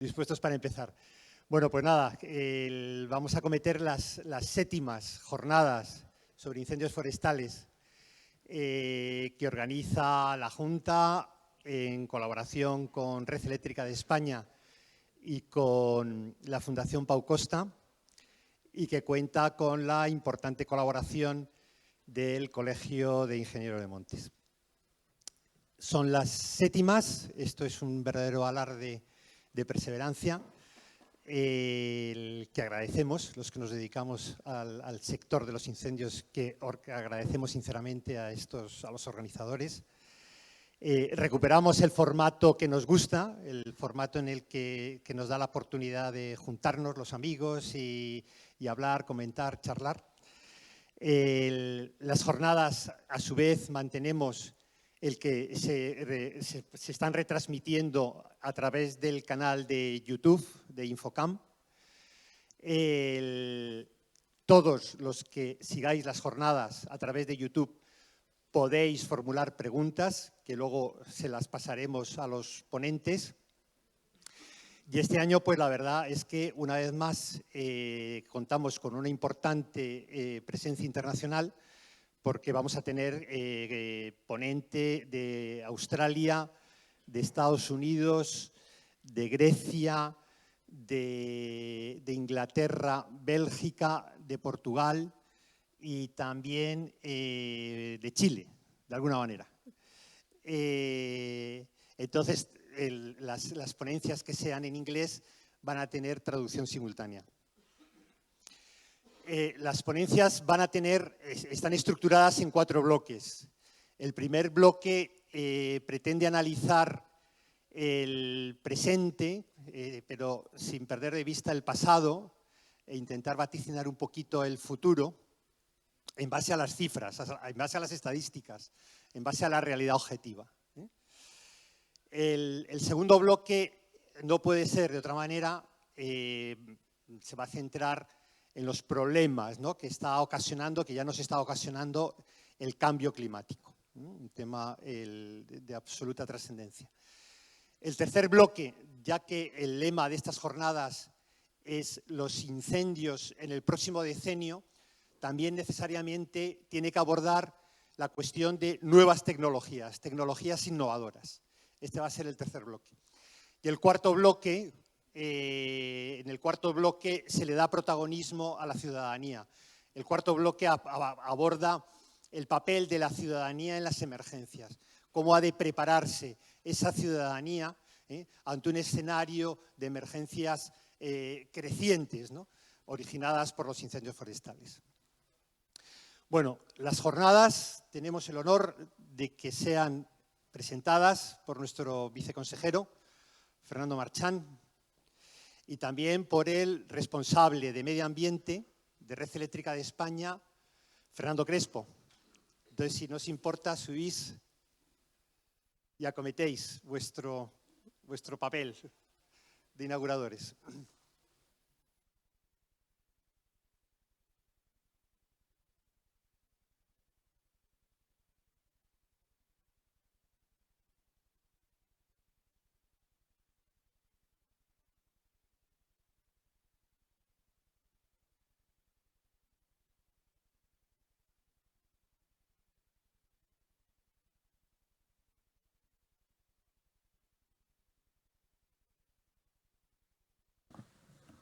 Dispuestos para empezar. Bueno, pues nada, vamos a acometer las séptimas jornadas sobre incendios forestales que organiza la Junta en colaboración con Red Eléctrica de España y con la Fundación Pau Costa, y que cuenta con la importante colaboración del Colegio de Ingenieros de Montes. Son las séptimas, esto es un verdadero alarde de perseverancia, el que agradecemos, los que nos dedicamos al sector de los incendios, que agradecemos sinceramente a los organizadores. Recuperamos el formato que nos gusta, el formato en el que nos da la oportunidad de juntarnos los amigos y hablar, comentar, charlar. Las jornadas, a su vez, mantenemos el que se están retransmitiendo a través del canal de YouTube de Infocam. Todos los que sigáis las jornadas a través de YouTube podéis formular preguntas que luego se las pasaremos a los ponentes. Y este año, pues la verdad es que una vez más contamos con una importante presencia internacional, porque vamos a tener ponente de Australia, de Estados Unidos, de Grecia, de Inglaterra, Bélgica, de Portugal y también de Chile, de alguna manera. Entonces, las ponencias que sean en inglés van a tener traducción simultánea. Las ponencias están estructuradas en 4 bloques. El primer bloque pretende analizar el presente, pero sin perder de vista el pasado, e intentar vaticinar un poquito el futuro en base a las cifras, en base a las estadísticas, en base a la realidad objetiva. El segundo bloque no puede ser de otra manera, se va a centrar en los problemas, ¿no?, que ya nos está ocasionando el cambio climático, ¿no? Un tema de absoluta trascendencia. El tercer bloque, ya que el lema de estas jornadas es los incendios en el próximo decenio, también necesariamente tiene que abordar la cuestión de nuevas tecnologías, tecnologías innovadoras. Este va a ser el tercer bloque. Y el cuarto bloque, en el cuarto bloque se le da protagonismo a la ciudadanía. El cuarto bloque aborda el papel de la ciudadanía en las emergencias, cómo ha de prepararse esa ciudadanía ante un escenario de emergencias crecientes, ¿no?, originadas por los incendios forestales. Bueno, las jornadas tenemos el honor de que sean presentadas por nuestro viceconsejero, Fernando Marchán, y también por el responsable de Medio Ambiente de Red Eléctrica de España, Fernando Crespo. Entonces, si no os importa, subís y acometéis vuestro papel de inauguradores.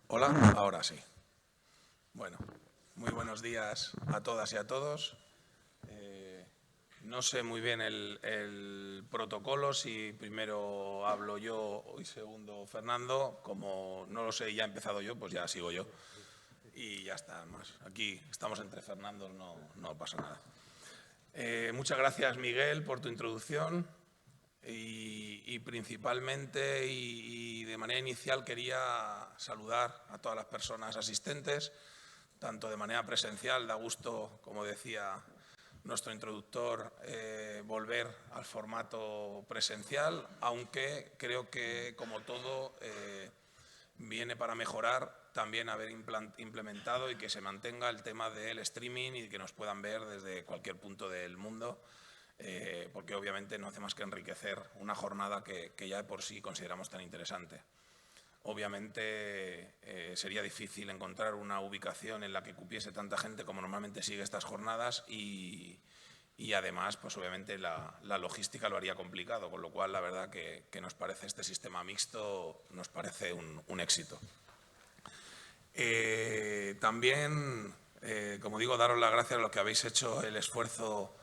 Hola, ahora sí. Bueno, muy buenos días a todas y a todos. No sé muy bien el protocolo, si primero hablo yo y segundo Fernando. Como no lo sé y ya he empezado yo, pues ya sigo yo. Y ya está, más. Aquí estamos entre Fernandos, no pasa nada. Muchas gracias, Miguel, por tu introducción. Y principalmente y de manera inicial quería saludar a todas las personas asistentes, tanto de manera presencial. Da gusto, como decía nuestro introductor, volver al formato presencial, aunque creo que, como todo, viene para mejorar también haber implementado y que se mantenga el tema del streaming y que nos puedan ver desde cualquier punto del mundo. Porque obviamente no hace más que enriquecer una jornada que ya de por sí consideramos tan interesante. obviamente sería difícil encontrar una ubicación en la que cupiese tanta gente como normalmente sigue estas jornadas y además, pues obviamente la logística lo haría complicado, con lo cual la verdad que nos parece este sistema mixto, nos parece un éxito. También, como digo, daros las gracias a los que habéis hecho el esfuerzo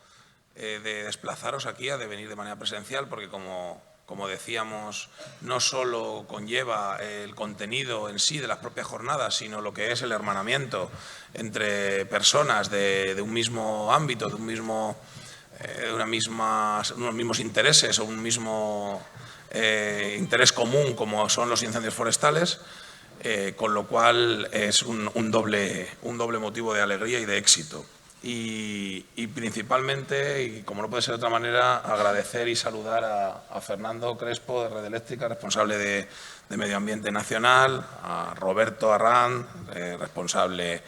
de desplazaros aquí, de venir de manera presencial, porque como decíamos, no solo conlleva el contenido en sí de las propias jornadas, sino lo que es el hermanamiento entre personas de un mismo ámbito, de unos mismos intereses o un mismo interés común como son los incendios forestales, con lo cual es un doble motivo de alegría y de éxito. Y principalmente, y como no puede ser de otra manera, agradecer y saludar a Fernando Crespo de Red Eléctrica, responsable de Medio Ambiente Nacional, a Roberto Arranz, responsable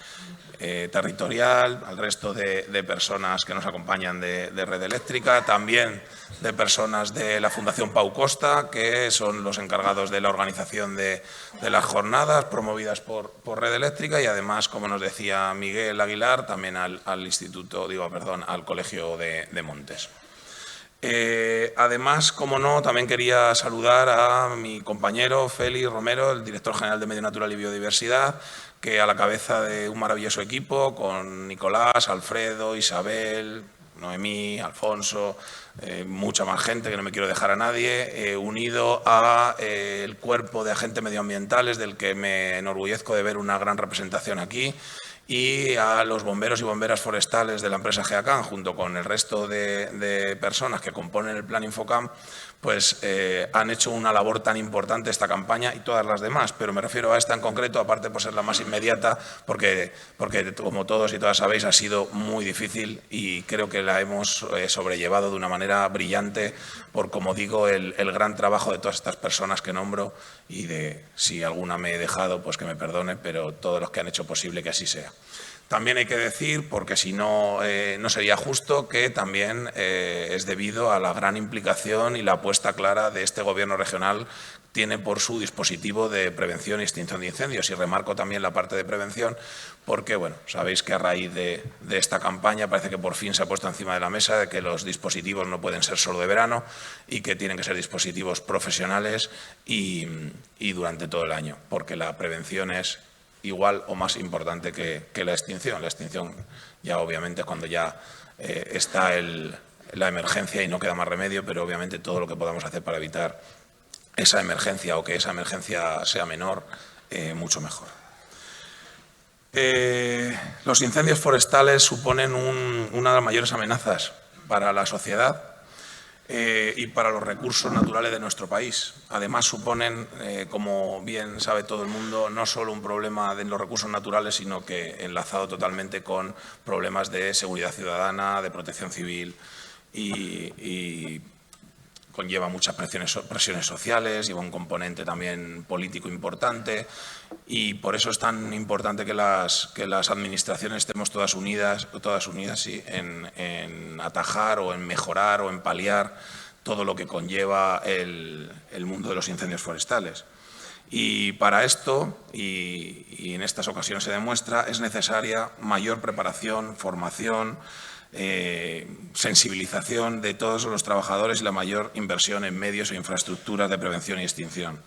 territorial, al resto de personas que nos acompañan de Red Eléctrica, también de personas de la Fundación Pau Costa, que son los encargados de la organización de las jornadas promovidas por Red Eléctrica y además, como nos decía Miguel Aguilar, también al Colegio de Montes. Además, como no, también quería saludar a mi compañero Félix Romero, el director general de Medio Natural y Biodiversidad, que a la cabeza de un maravilloso equipo con Nicolás, Alfredo, Isabel, Noemí, Alfonso, mucha más gente, que no me quiero dejar a nadie, unido a el cuerpo de agentes medioambientales, del que me enorgullezco de ver una gran representación aquí, y a los bomberos y bomberas forestales de la empresa GEACAM, junto con el resto de personas que componen el Plan Infocam, pues han hecho una labor tan importante esta campaña y todas las demás, pero me refiero a esta en concreto, aparte por ser la más inmediata, porque como todos y todas sabéis, ha sido muy difícil y creo que la hemos sobrellevado de una manera brillante por, como digo, el gran trabajo de todas estas personas que nombro y si alguna me he dejado, pues que me perdone, pero todos los que han hecho posible que así sea. También hay que decir, porque si no, no sería justo, que también es debido a la gran implicación y la apuesta clara de este Gobierno regional tiene por su dispositivo de prevención y extinción de incendios. Y remarco también la parte de prevención porque, bueno, sabéis que a raíz de esta campaña parece que por fin se ha puesto encima de la mesa de que los dispositivos no pueden ser solo de verano y que tienen que ser dispositivos profesionales y durante todo el año, porque la prevención es igual o más importante que la extinción. La extinción ya obviamente es cuando ya está la emergencia y no queda más remedio, pero obviamente todo lo que podamos hacer para evitar esa emergencia o que esa emergencia sea menor, mucho mejor. Los incendios forestales suponen una de las mayores amenazas para la sociedad y para los recursos naturales de nuestro país. Además suponen, como bien sabe todo el mundo, no solo un problema de los recursos naturales, sino que enlazado totalmente con problemas de seguridad ciudadana, de protección civil y conlleva muchas presiones sociales, lleva un componente también político importante y por eso es tan importante que las administraciones estemos todas unidas sí, en atajar o en mejorar o en paliar todo lo que conlleva el mundo de los incendios forestales. Y para esto, y en estas ocasiones se demuestra, es necesaria mayor preparación, formación, sensibilización de todos los trabajadores y la mayor inversión en medios e infraestructuras de prevención y extinción.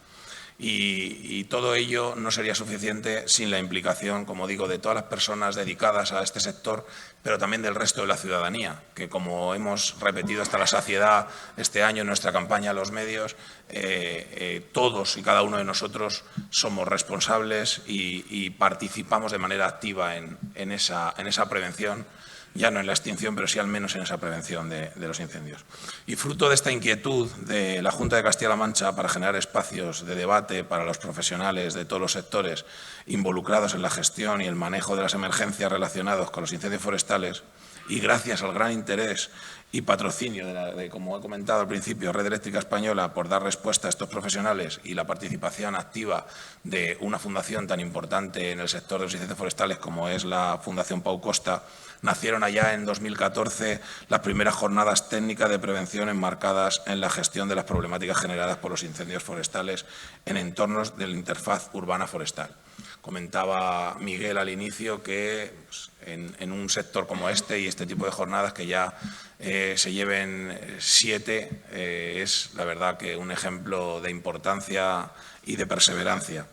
Y todo ello no sería suficiente sin la implicación, como digo, de todas las personas dedicadas a este sector, pero también del resto de la ciudadanía, que como hemos repetido hasta la saciedad este año en nuestra campaña a los medios, todos y cada uno de nosotros somos responsables y participamos de manera activa en esa prevención, ya no en la extinción, pero sí al menos en esa prevención de los incendios. Y fruto de esta inquietud de la Junta de Castilla-La Mancha para generar espacios de debate para los profesionales de todos los sectores involucrados en la gestión y el manejo de las emergencias relacionadas con los incendios forestales, y gracias al gran interés y patrocinio como he comentado al principio, Red Eléctrica Española, por dar respuesta a estos profesionales, y la participación activa de una fundación tan importante en el sector de los incendios forestales como es la Fundación Pau Costa, nacieron allá en 2014 las primeras jornadas técnicas de prevención enmarcadas en la gestión de las problemáticas generadas por los incendios forestales en entornos de la interfaz urbana forestal. Comentaba Miguel al inicio que pues, en un sector como este y este tipo de jornadas que ya se lleven 7 es la verdad que un ejemplo de importancia y de perseverancia.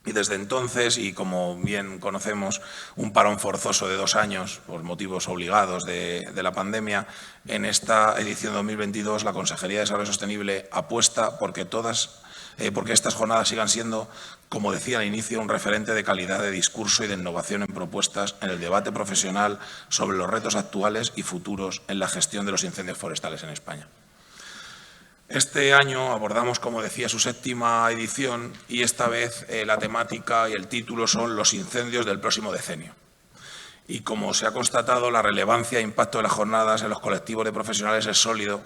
Y desde entonces, y como bien conocemos, un parón forzoso de 2 años por motivos obligados de la pandemia, en esta edición 2022 la Consejería de Desarrollo Sostenible apuesta porque estas jornadas sigan siendo, como decía al inicio, un referente de calidad de discurso y de innovación en propuestas en el debate profesional sobre los retos actuales y futuros en la gestión de los incendios forestales en España. Este año abordamos, como decía, su 7ª edición y esta vez la temática y el título son los incendios del próximo decenio. Y como se ha constatado, la relevancia e impacto de las jornadas en los colectivos de profesionales es sólido,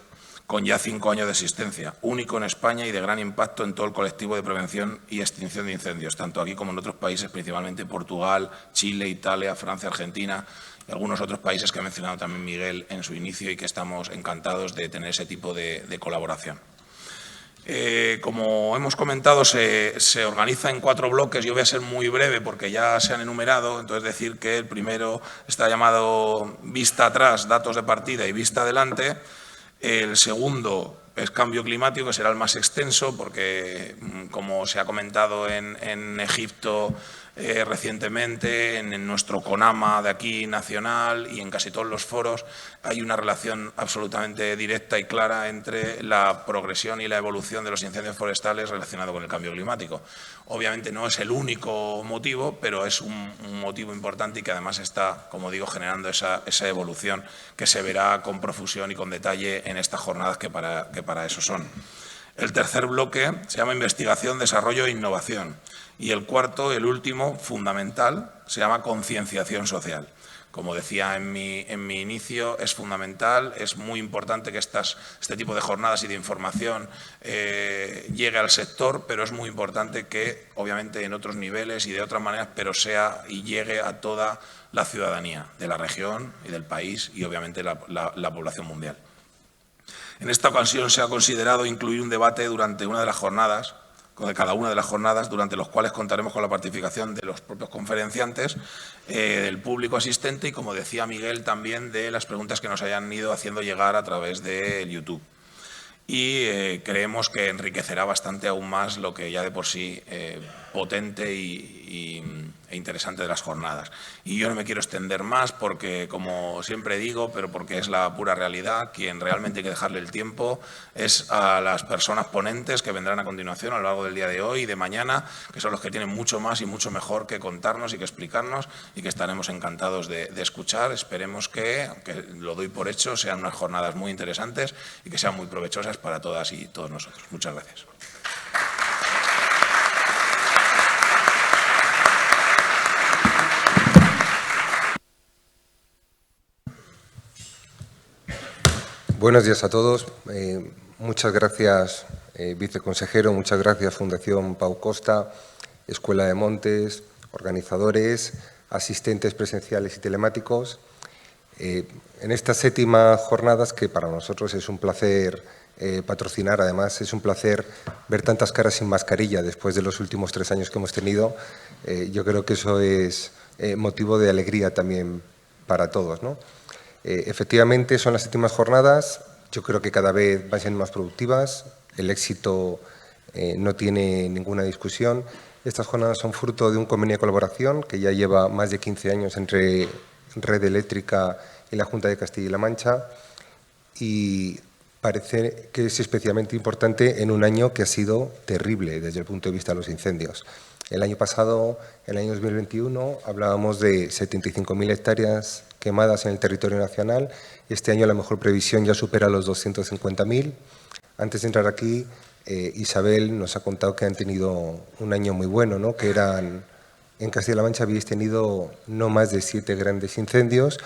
con ya 5 años de existencia, único en España y de gran impacto en todo el colectivo de prevención y extinción de incendios, tanto aquí como en otros países, principalmente Portugal, Chile, Italia, Francia, Argentina y algunos otros países que ha mencionado también Miguel en su inicio y que estamos encantados de tener ese tipo de colaboración. Como hemos comentado, se organiza en 4 bloques. Yo voy a ser muy breve porque ya se han enumerado, entonces decir que el primero está llamado vista atrás, datos de partida y vista adelante. El segundo es cambio climático, que será el más extenso porque, como se ha comentado en Egipto recientemente, en nuestro CONAMA de aquí nacional y en casi todos los foros, hay una relación absolutamente directa y clara entre la progresión y la evolución de los incendios forestales relacionado con el cambio climático. Obviamente no es el único motivo, pero es un motivo importante y que además está, como digo, generando esa evolución que se verá con profusión y con detalle en estas jornadas que para eso son. El tercer bloque se llama investigación, desarrollo e innovación. Y el cuarto, el último, fundamental, se llama concienciación social. Como decía en mi inicio, es fundamental, es muy importante que este tipo de jornadas y de información llegue al sector, pero es muy importante que, obviamente, en otros niveles y de otras maneras, pero sea y llegue a toda la ciudadanía de la región y del país y, obviamente, la población mundial. En esta ocasión se ha considerado incluir un debate durante una de las jornadas, de cada una de las jornadas, durante los cuales contaremos con la participación de los propios conferenciantes, del público asistente y, como decía Miguel, también de las preguntas que nos hayan ido haciendo llegar a través de YouTube. Y creemos que enriquecerá bastante aún más lo que ya de por sí potente e interesante de las jornadas. Y yo no me quiero extender más porque, como siempre digo, pero porque es la pura realidad, quien realmente hay que dejarle el tiempo es a las personas ponentes que vendrán a continuación a lo largo del día de hoy y de mañana, que son los que tienen mucho más y mucho mejor que contarnos y que explicarnos y que estaremos encantados de escuchar. Esperemos que, aunque lo doy por hecho, sean unas jornadas muy interesantes y que sean muy provechosas para todas y todos nosotros. Muchas gracias. Buenos días a todos. Muchas gracias, viceconsejero, muchas gracias, Fundación Pau Costa, Escuela de Montes, organizadores, asistentes presenciales y telemáticos. En estas 7ª jornadas, que para nosotros es un placer patrocinar, además es un placer ver tantas caras sin mascarilla después de los últimos 3 años que hemos tenido, yo creo que eso es motivo de alegría también para todos, ¿no? Efectivamente, son las 7ª jornadas. Yo creo que cada vez van siendo más productivas. El éxito no tiene ninguna discusión. Estas jornadas son fruto de un convenio de colaboración que ya lleva más de 15 años entre Red Eléctrica y la Junta de Castilla-La Mancha y parece que es especialmente importante en un año que ha sido terrible desde el punto de vista de los incendios. El año pasado, el año 2021, hablábamos de 75.000 hectáreas quemadas en el territorio nacional. Este año la mejor previsión ya supera los 250.000. Antes de entrar aquí, Isabel nos ha contado que han tenido un año muy bueno, ¿no? Que en Castilla-La Mancha habéis tenido no más de 7 grandes incendios.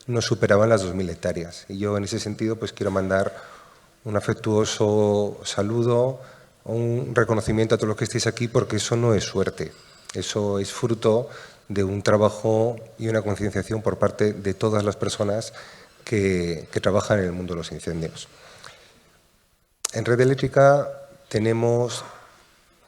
no superaban las 2.000 hectáreas. Y yo en ese sentido pues quiero mandar un afectuoso saludo, un reconocimiento a todos los que estéis aquí, porque eso no es suerte, eso es fruto de un trabajo y una concienciación por parte de todas las personas que trabajan en el mundo de los incendios. En Red Eléctrica tenemos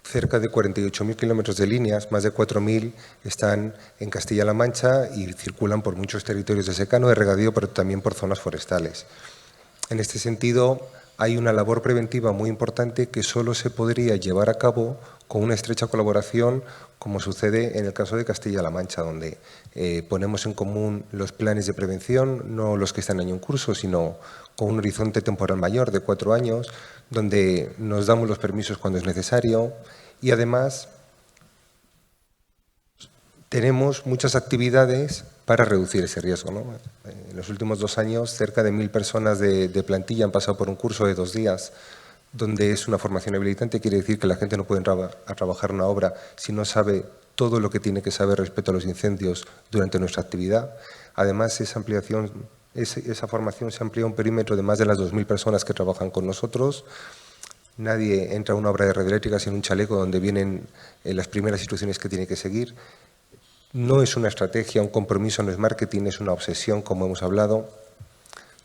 cerca de 48.000 kilómetros de líneas, más de 4.000 están en Castilla-La Mancha y circulan por muchos territorios de secano, de regadío, pero también por zonas forestales. En este sentido, hay una labor preventiva muy importante que solo se podría llevar a cabo con una estrecha colaboración, como sucede en el caso de Castilla-La Mancha, donde ponemos en común los planes de prevención, no los que están en año en curso, sino con un horizonte temporal mayor de 4 años, donde nos damos los permisos cuando es necesario y además tenemos muchas actividades para reducir ese riesgo, ¿no? En los últimos 2 años, cerca de 1.000 personas de plantilla han pasado por un curso de 2 días, donde es una formación habilitante. Quiere decir que la gente no puede entrar a trabajar una obra si no sabe todo lo que tiene que saber respecto a los incendios durante nuestra actividad. Además, esa formación se amplía a un perímetro de más de las 2.000 personas que trabajan con nosotros. Nadie entra a una obra de red eléctrica sin un chaleco donde vienen las primeras instrucciones que tiene que seguir. No es una estrategia, un compromiso, no es marketing, es una obsesión, como hemos hablado,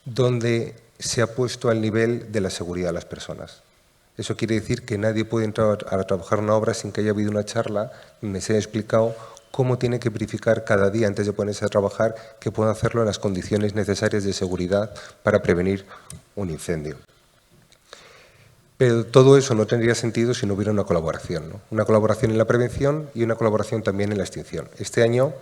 donde se ha puesto al nivel de la seguridad de las personas. Eso quiere decir que nadie puede entrar a trabajar una obra sin que haya habido una charla donde se haya explicado cómo tiene que verificar cada día antes de ponerse a trabajar que pueda hacerlo en las condiciones necesarias de seguridad para prevenir un incendio. Pero todo eso no tendría sentido si no hubiera una colaboración, ¿no? Una colaboración en la prevención y una colaboración también en la extinción. Este año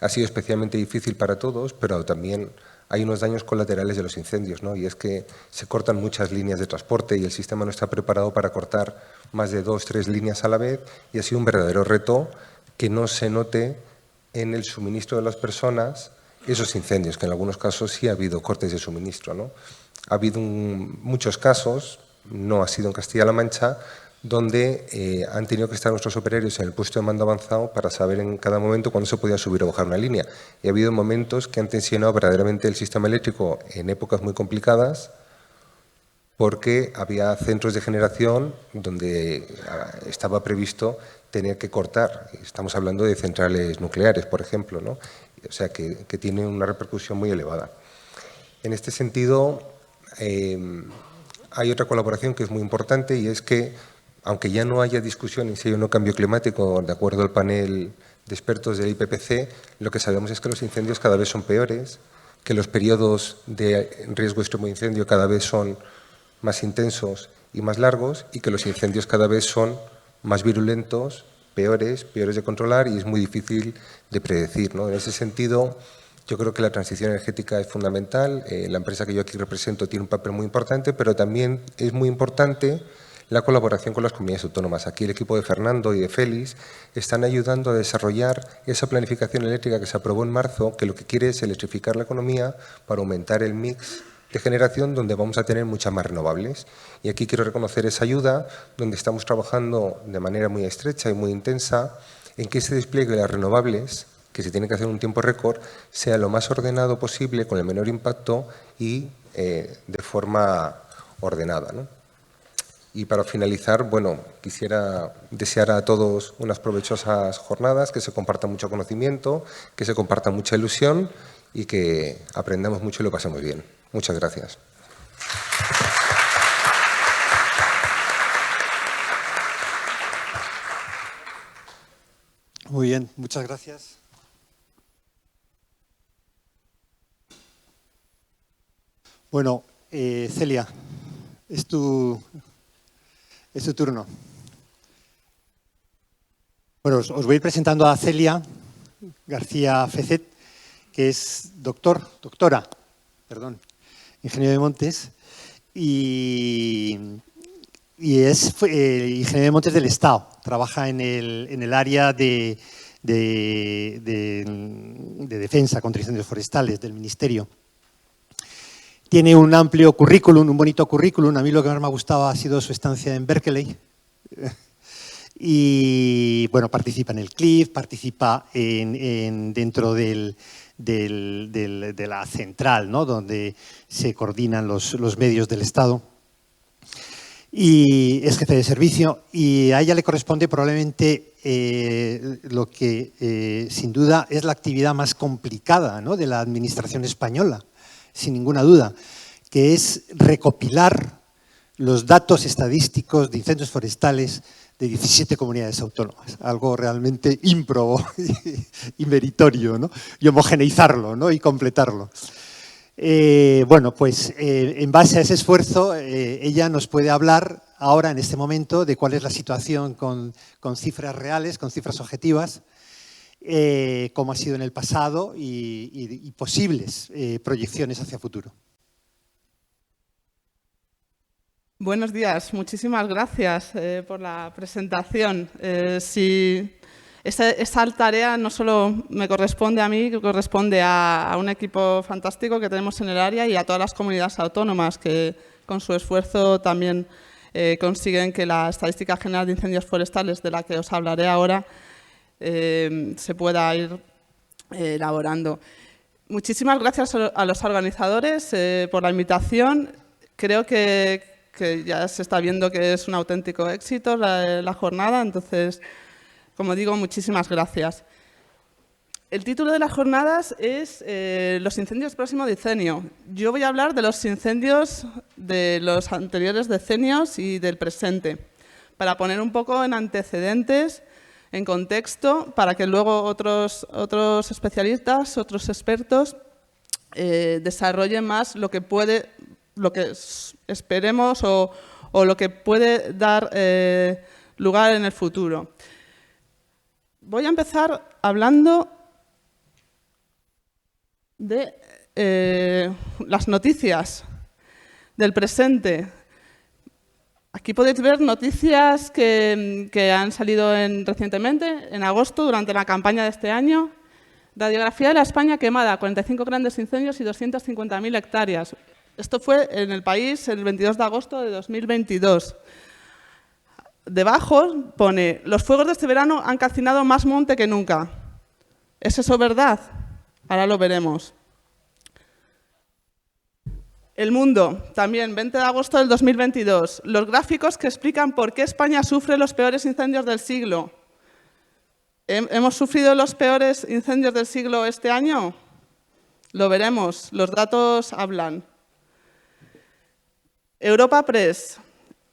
ha sido especialmente difícil para todos, pero también hay unos daños colaterales de los incendios, ¿no? Y es que se cortan muchas líneas de transporte y el sistema no está preparado para cortar más de 2 o 3 líneas a la vez, y ha sido un verdadero reto que no se note en el suministro de las personas esos incendios, que en algunos casos sí ha habido cortes de suministro, ¿no? Ha habido muchos casos, no ha sido en Castilla-La Mancha, donde han tenido que estar nuestros operarios en el puesto de mando avanzado para saber en cada momento cuándo se podía subir o bajar una línea. Y ha habido momentos que han tensionado verdaderamente el sistema eléctrico en épocas muy complicadas, porque había centros de generación donde estaba previsto tener que cortar. Estamos hablando de centrales nucleares, por ejemplo, ¿no? O sea, que tiene una repercusión muy elevada. En este sentido, hay otra colaboración que es muy importante, y es que, aunque ya no haya discusión en si hay o no cambio climático, de acuerdo al panel de expertos del IPCC, lo que sabemos es que los incendios cada vez son peores, que los periodos de riesgo extremo de incendio cada vez son más intensos y más largos, y que los incendios cada vez son más virulentos, peores de controlar, y es muy difícil de predecir, ¿no? En ese sentido, yo creo que la transición energética es fundamental. La empresa que yo aquí represento tiene un papel muy importante, pero también es muy importante la colaboración con las comunidades autónomas. Aquí el equipo de Fernando y de Félix están ayudando a desarrollar esa planificación eléctrica que se aprobó en marzo, que lo que quiere es electrificar la economía para aumentar el mix de generación, donde vamos a tener muchas más renovables. Y aquí quiero reconocer esa ayuda, donde estamos trabajando de manera muy estrecha y muy intensa en que ese despliegue de las renovables, que se tiene que hacer en un tiempo récord, sea lo más ordenado posible, con el menor impacto y de forma ordenada, ¿no? Y para finalizar, bueno, quisiera desear a todos unas provechosas jornadas, que se comparta mucho conocimiento, que se comparta mucha ilusión y que aprendamos mucho y lo pasemos bien. Muchas gracias. Muy bien, muchas gracias. Bueno, Celia, es tu turno. Bueno, os voy a ir presentando a Celia García Fecet, que es doctora, ingeniero de montes, y es ingeniero de montes del Estado. Trabaja en el área de defensa contra incendios forestales del Ministerio. Tiene un amplio currículum, un bonito currículum. A mí lo que más me ha gustado ha sido su estancia en Berkeley. y bueno, participa en el CLIF, participa dentro de la central, ¿no?, donde se coordinan los medios del Estado. Y es jefe de servicio, y a ella le corresponde probablemente lo que sin duda es la actividad más complicada, ¿no?, de la administración española, sin ninguna duda, que es recopilar los datos estadísticos de incendios forestales de 17 comunidades autónomas, algo realmente ímprobo y meritorio, ¿no?, y homogeneizarlo, ¿no?, y completarlo. Bueno, pues en base a ese esfuerzo, ella nos puede hablar ahora, en este momento, de cuál es la situación con cifras reales, con cifras objetivas, cómo ha sido en el pasado y posibles proyecciones hacia futuro. Buenos días, muchísimas gracias por la presentación. Esta tarea no solo me corresponde a mí, que corresponde a un equipo fantástico que tenemos en el área y a todas las comunidades autónomas que con su esfuerzo también consiguen que la Estadística General de Incendios Forestales, de la que os hablaré ahora, se pueda ir elaborando. Muchísimas gracias a los organizadores por la invitación. Creo que ya se está viendo que es un auténtico éxito la jornada, entonces, como digo, muchísimas gracias. El título de las jornadas es Los incendios próximo decenio. Yo voy a hablar de los incendios de los anteriores decenios y del presente, para poner un poco en antecedentes, en contexto, para que luego otros especialistas, otros expertos, desarrollen más lo que esperemos o lo que puede dar lugar en el futuro. Voy a empezar hablando de las noticias del presente. Aquí podéis ver noticias que han salido recientemente, en agosto, durante la campaña de este año. Radiografía de la España quemada, 45 grandes incendios y 250.000 hectáreas. Esto fue en el país el 22 de agosto de 2022. Debajo pone, los fuegos de este verano han calcinado más monte que nunca. ¿Es eso verdad? Ahora lo veremos. El Mundo, también, 20 de agosto del 2022. Los gráficos que explican por qué España sufre los peores incendios del siglo. ¿Hemos sufrido los peores incendios del siglo este año? Lo veremos, los datos hablan. Europa Press,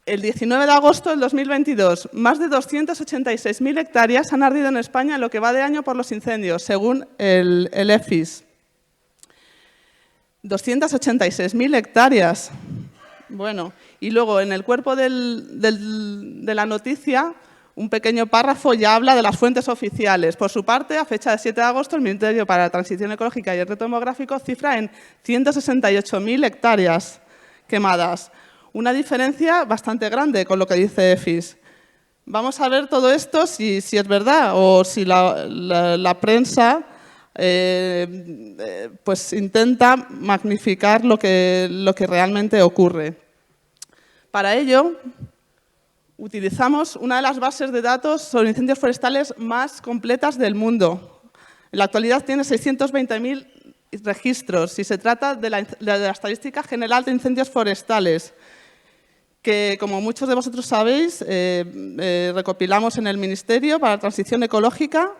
el 19 de agosto del 2022, más de 286.000 hectáreas han ardido en España en lo que va de año por los incendios, según el EFIS. 286.000 hectáreas. Bueno, y luego en el cuerpo de la noticia, un pequeño párrafo ya habla de las fuentes oficiales. Por su parte, a fecha de 7 de agosto, el Ministerio para la Transición Ecológica y el Reto Demográfico cifra en 168.000 hectáreas quemadas. Una diferencia bastante grande con lo que dice EFIS. Vamos a ver todo esto si es verdad o si la prensa pues intenta magnificar lo que realmente ocurre. Para ello, utilizamos una de las bases de datos sobre incendios forestales más completas del mundo. En la actualidad tiene 620.000 registros y se trata de la Estadística General de Incendios Forestales, que, como muchos de vosotros sabéis, recopilamos en el Ministerio para la Transición Ecológica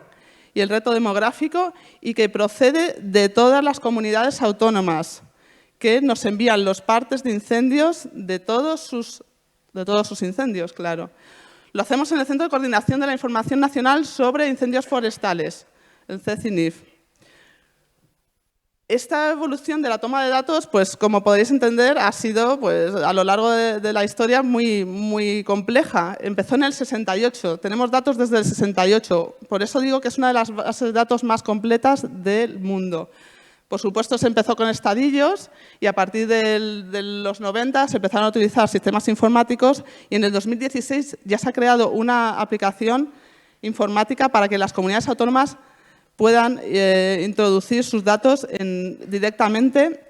y el Reto Demográfico y que procede de todas las comunidades autónomas que nos envían los partes de incendios de todos sus incendios, claro. Lo hacemos en el Centro de Coordinación de la Información Nacional sobre Incendios Forestales, el CECINIF. Esta evolución de la toma de datos, pues como podéis entender, ha sido pues, a lo largo de la historia muy compleja. Empezó en el 68, tenemos datos desde el 68, por eso digo que es una de las bases de datos más completas del mundo. Por supuesto, se empezó con estadillos y a partir de los 90 se empezaron a utilizar sistemas informáticos y en el 2016 ya se ha creado una aplicación informática para que las comunidades autónomas puedan introducir sus datos directamente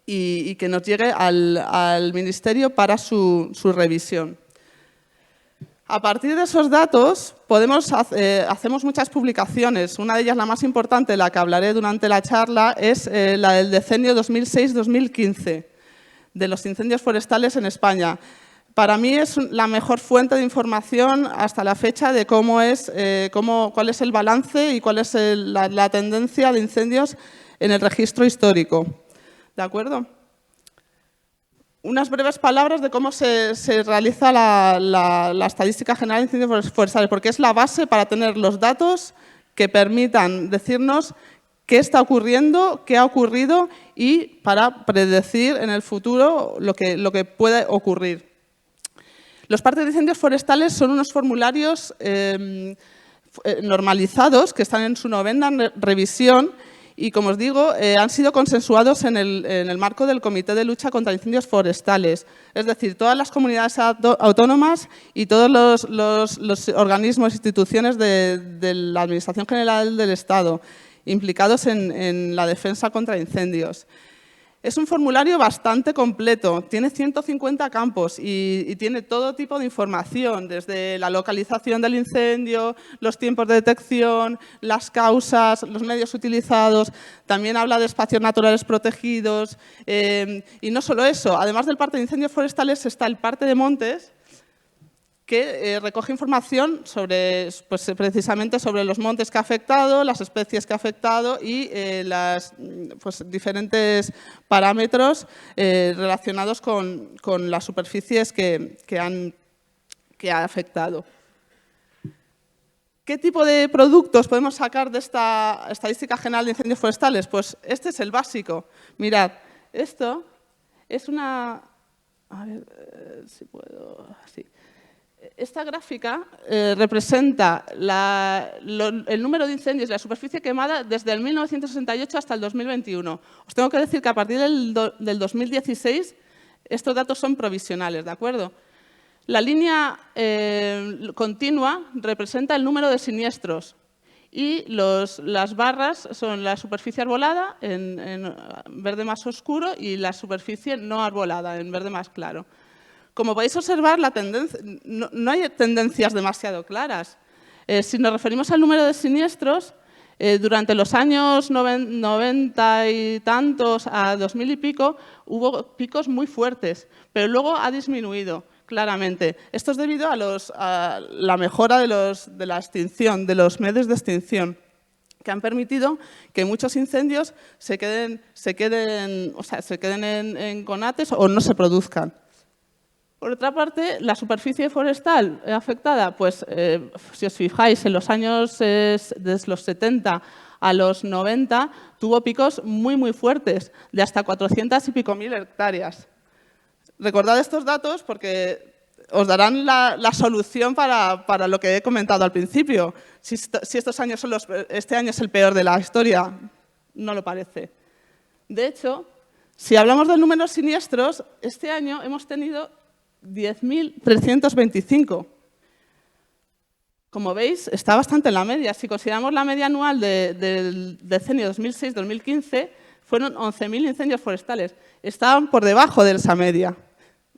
y que nos llegue al Ministerio para su revisión. A partir de esos datos hacemos muchas publicaciones. Una de ellas, la más importante, la que hablaré durante la charla, es la del decenio 2006-2015, de los incendios forestales en España. Para mí es la mejor fuente de información hasta la fecha de cuál es el balance y cuál es la tendencia de incendios en el registro histórico. ¿De acuerdo? Unas breves palabras de cómo se realiza la estadística general de incendios forestales, porque es la base para tener los datos que permitan decirnos qué está ocurriendo, qué ha ocurrido y para predecir en el futuro lo que puede ocurrir. Los partes de incendios forestales son unos formularios normalizados que están en su 9ª revisión y, como os digo, han sido consensuados en el marco del Comité de Lucha contra Incendios Forestales. Es decir, todas las comunidades autónomas y todos los organismos e instituciones de la Administración General del Estado implicados en la defensa contra incendios. Es un formulario bastante completo, tiene 150 campos y tiene todo tipo de información, desde la localización del incendio, los tiempos de detección, las causas, los medios utilizados, también habla de espacios naturales protegidos y no solo eso, además del parte de incendios forestales está el parte de montes, que recoge información precisamente sobre los montes que ha afectado, las especies que ha afectado y los diferentes parámetros relacionados con las superficies que ha afectado. ¿Qué tipo de productos podemos sacar de esta estadística general de incendios forestales? Pues este es el básico. Mirad, esto es una... A ver si puedo... Así. Esta gráfica representa el número de incendios y la superficie quemada desde el 1968 hasta el 2021. Os tengo que decir que a partir del 2016 estos datos son provisionales, ¿de acuerdo? La línea continua representa el número de siniestros y las barras son la superficie arbolada en verde más oscuro y la superficie no arbolada en verde más claro. Como podéis observar, no hay tendencias demasiado claras. Si nos referimos al número de siniestros, durante los años 90 y tantos a 2000 y pico, hubo picos muy fuertes, pero luego ha disminuido claramente. Esto es debido a la mejora de la extinción, de los medios de extinción, que han permitido que muchos incendios se queden en conates o no se produzcan. Por otra parte, la superficie forestal afectada, pues si os fijáis, en los años desde los 70 a los 90 tuvo picos muy, muy fuertes, de hasta 400 y pico mil hectáreas. Recordad estos datos porque os darán la solución para lo que he comentado al principio. Si este año es el peor de la historia, no lo parece. De hecho, si hablamos del número de siniestros, este año hemos tenido 10.325. Como veis, está bastante en la media. Si consideramos la media anual del decenio 2006-2015, fueron 11.000 incendios forestales. Estaban por debajo de esa media.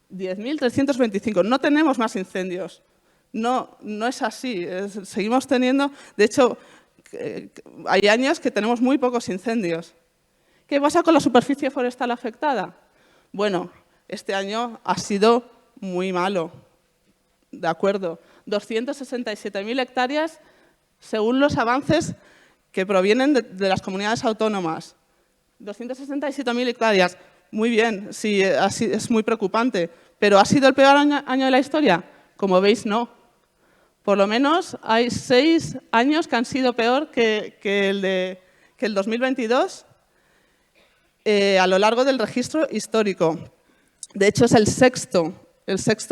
10.325. No tenemos más incendios. No es así. Seguimos teniendo... De hecho, hay años que tenemos muy pocos incendios. ¿Qué pasa con la superficie forestal afectada? Bueno, este año ha sido muy malo, de acuerdo. 267.000 hectáreas según los avances que provienen de las comunidades autónomas. 267.000 hectáreas, muy bien, sí, es muy preocupante. ¿Pero ha sido el peor año de la historia? Como veis, no. Por lo menos hay 6 años que han sido peor que el 2022 a lo largo del registro histórico. De hecho, es el sexto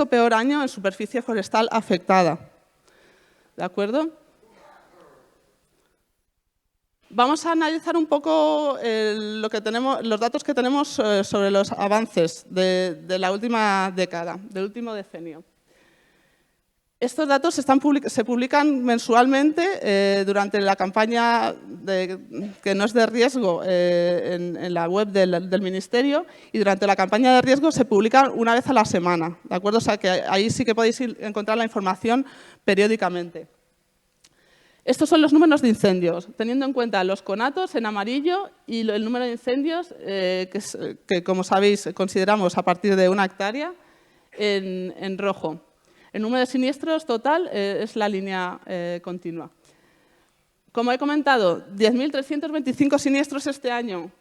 peor año en superficie forestal afectada. ¿De acuerdo? Vamos a analizar un poco los datos que tenemos sobre los avances de la última década, del último decenio. Estos datos se publican mensualmente durante la campaña que no es de riesgo en la web del Ministerio, y durante la campaña de riesgo se publican una vez a la semana, ¿de acuerdo? O sea que ahí sí que podéis encontrar la información periódicamente. Estos son los números de incendios, teniendo en cuenta los conatos en amarillo y el número de incendios que, como sabéis, consideramos a partir de 1 hectárea en rojo. El número de siniestros total es la línea continua. Como he comentado, 10.325 siniestros este año,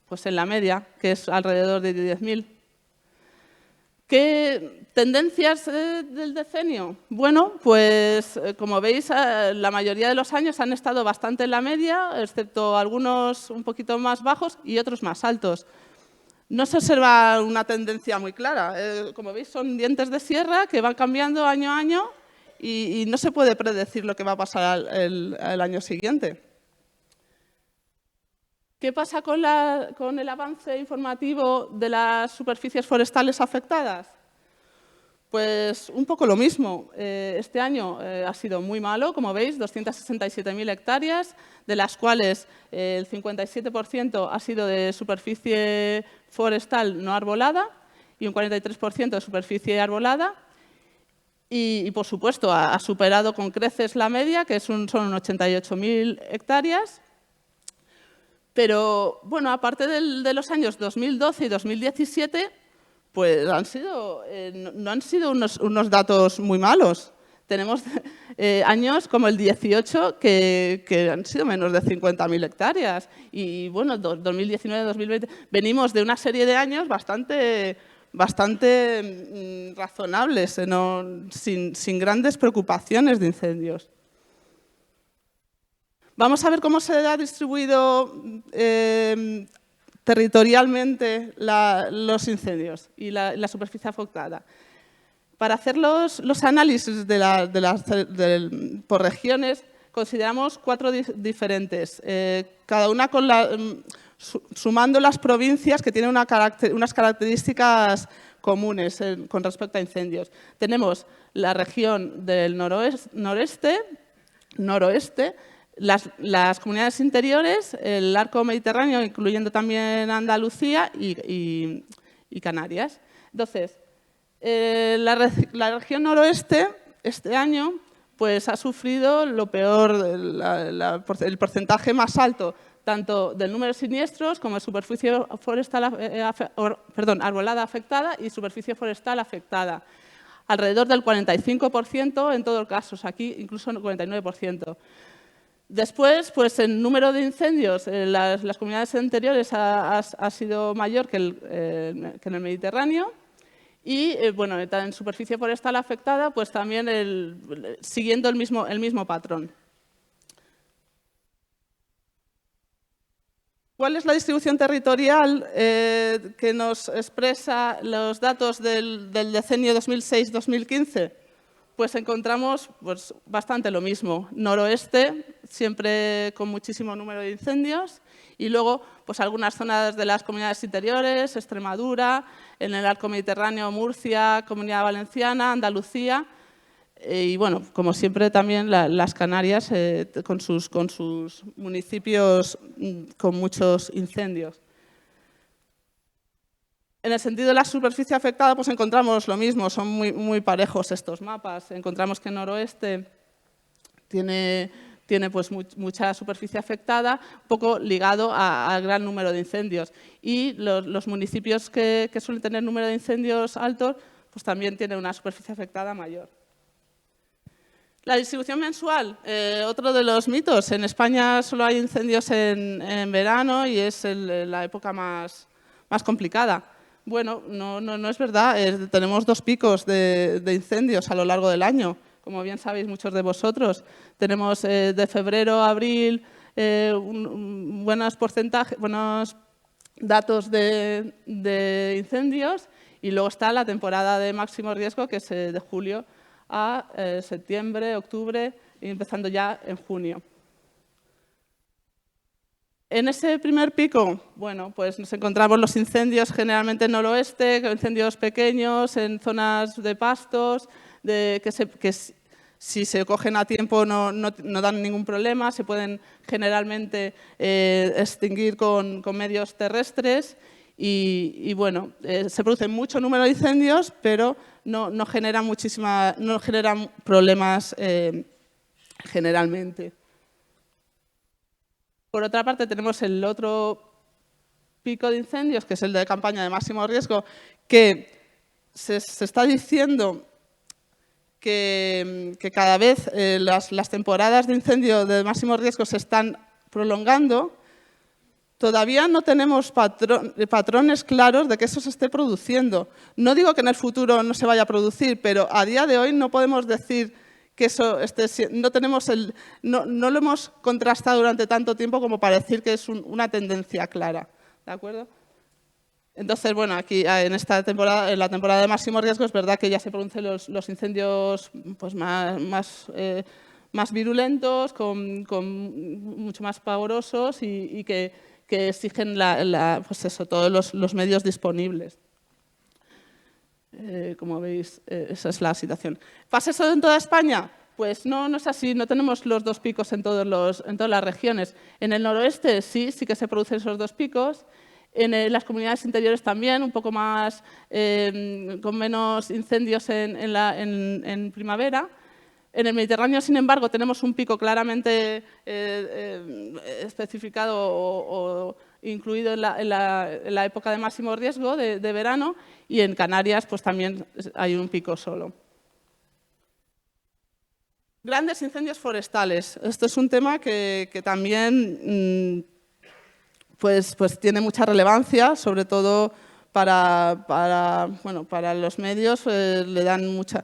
pues en la media, que es alrededor de 10.000. ¿Qué tendencias del decenio? Bueno, pues como veis, la mayoría de los años han estado bastante en la media, excepto algunos un poquito más bajos y otros más altos. No se observa una tendencia muy clara. Como veis, son dientes de sierra que van cambiando año a año y no se puede predecir lo que va a pasar el año siguiente. ¿Qué pasa con el avance informativo de las superficies forestales afectadas? Pues un poco lo mismo. Este año ha sido muy malo, como veis, 267.000 hectáreas, de las cuales el 57% ha sido de superficie forestal no arbolada y un 43% de superficie arbolada. Y por supuesto, ha superado con creces la media, que son 88.000 hectáreas. Pero, bueno, aparte de los años 2012 y 2017, pues no han sido unos datos muy malos. Tenemos años como el 18 que han sido menos de 50.000 hectáreas. Y, bueno, 2019-2020, venimos de una serie de años bastante razonables, sin grandes preocupaciones de incendios. Vamos a ver cómo se ha distribuido territorialmente los incendios y la superficie afectada. Para hacer los análisis por regiones, consideramos 4 diferentes, cada una sumando las provincias que tienen unas características comunes con respecto a incendios. Tenemos la región del noroeste, las comunidades interiores, el arco mediterráneo, incluyendo también Andalucía y Canarias. Entonces, la región noroeste este año pues, ha sufrido lo peor, el porcentaje más alto, tanto del número de siniestros como de superficie forestal, arbolada afectada y superficie forestal afectada. Alrededor del 45% en todos los casos, aquí incluso el 49%. Después, pues el número de incendios en las comunidades anteriores ha sido mayor que en el Mediterráneo y, bueno, en superficie forestal afectada, pues también siguiendo el mismo patrón. ¿Cuál es la distribución territorial que nos expresa los datos del decenio 2006-2015? Pues encontramos pues, bastante lo mismo. Noroeste, siempre con muchísimo número de incendios, y luego pues, algunas zonas de las comunidades interiores, Extremadura, en el arco mediterráneo, Murcia, Comunidad Valenciana, Andalucía, y bueno, como siempre también las Canarias con sus municipios con muchos incendios. En el sentido de la superficie afectada, pues encontramos lo mismo, son muy parejos estos mapas. Encontramos que el noroeste tiene pues, mucha superficie afectada, un poco ligado al gran número de incendios. Y los municipios que suelen tener número de incendios altos, pues también tienen una superficie afectada mayor. La distribución mensual, otro de los mitos. En España solo hay incendios en verano y es la época más complicada. Bueno, no es verdad. Tenemos 2 picos de incendios a lo largo del año, como bien sabéis muchos de vosotros. Tenemos de febrero a abril buenos datos de incendios y luego está la temporada de máximo riesgo, que es de julio a septiembre, octubre y empezando ya en junio. En ese primer pico, bueno, pues nos encontramos los incendios generalmente en noroeste, incendios pequeños, en zonas de pastos, que Si se cogen a tiempo no dan ningún problema, se pueden generalmente extinguir con medios terrestres y bueno, se produce mucho número de incendios, pero no generan problemas generalmente. Por otra parte, tenemos el otro pico de incendios, que es el de campaña de máximo riesgo, que se está diciendo que cada vez las temporadas de incendio de máximo riesgo se están prolongando. Todavía no tenemos patrones claros de que eso se esté produciendo. No digo que en el futuro no se vaya a producir, pero a día de hoy no podemos decir que eso no lo hemos contrastado durante tanto tiempo como para decir que es una tendencia clara. ¿De acuerdo? Entonces, bueno, aquí en la temporada de máximo riesgo es verdad que ya se producen los incendios pues, más virulentos, mucho más pavorosos y que exigen pues eso, todos los medios disponibles. Como veis, esa es la situación. ¿Pasa eso en toda España? Pues no es así, no tenemos los dos picos en todas las regiones. En el noroeste sí que se producen esos dos picos. En las comunidades interiores también, un poco más, con menos incendios en primavera. En el Mediterráneo, sin embargo, tenemos un pico claramente especificado o incluido en la época de máximo riesgo de verano, y en Canarias pues, también hay un pico solo. Grandes incendios forestales. Esto es un tema que también pues tiene mucha relevancia, sobre todo para los medios, le dan mucha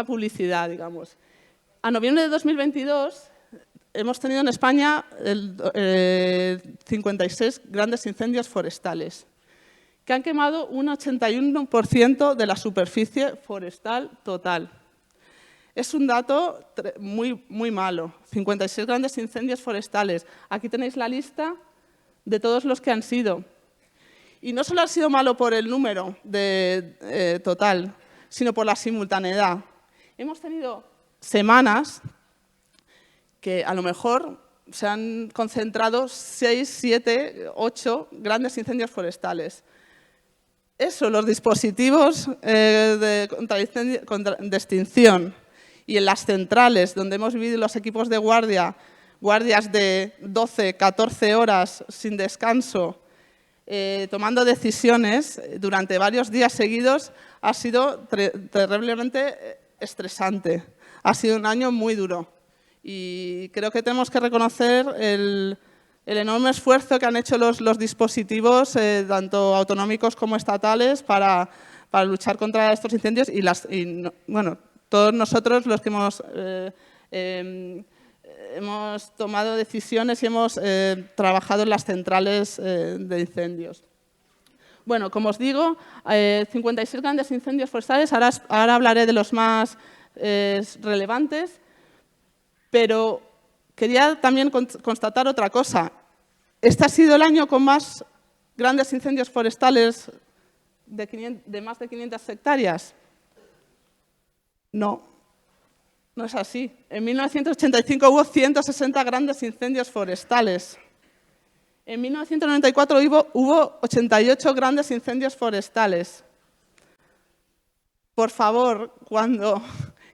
publicidad, digamos. A noviembre de 2022 hemos tenido en España 56 grandes incendios forestales que han quemado un 81% de la superficie forestal total. Es un dato muy malo, 56 grandes incendios forestales. Aquí tenéis la lista de todos los que han sido. Y no solo ha sido malo por el número total, sino por la simultaneidad. Hemos tenido semanas que a lo mejor se han concentrado 6, 7, 8 grandes incendios forestales. Eso, los dispositivos de extinción y en las centrales, donde hemos vivido los equipos de guardias de 12, 14 horas sin descanso, tomando decisiones durante varios días seguidos, ha sido terriblemente estresante. Ha sido un año muy duro y creo que tenemos que reconocer el enorme esfuerzo que han hecho los dispositivos, tanto autonómicos como estatales, para luchar contra estos incendios bueno, todos nosotros los que hemos tomado decisiones y hemos trabajado en las centrales de incendios. Bueno, como os digo, 56 grandes incendios forestales, ahora hablaré de los más relevantes, pero quería también constatar otra cosa. ¿Este ha sido el año con más grandes incendios forestales de más de 500 hectáreas? No, no es así. En 1985 hubo 160 grandes incendios forestales. En 1994 hubo 88 grandes incendios forestales. Por favor, cuando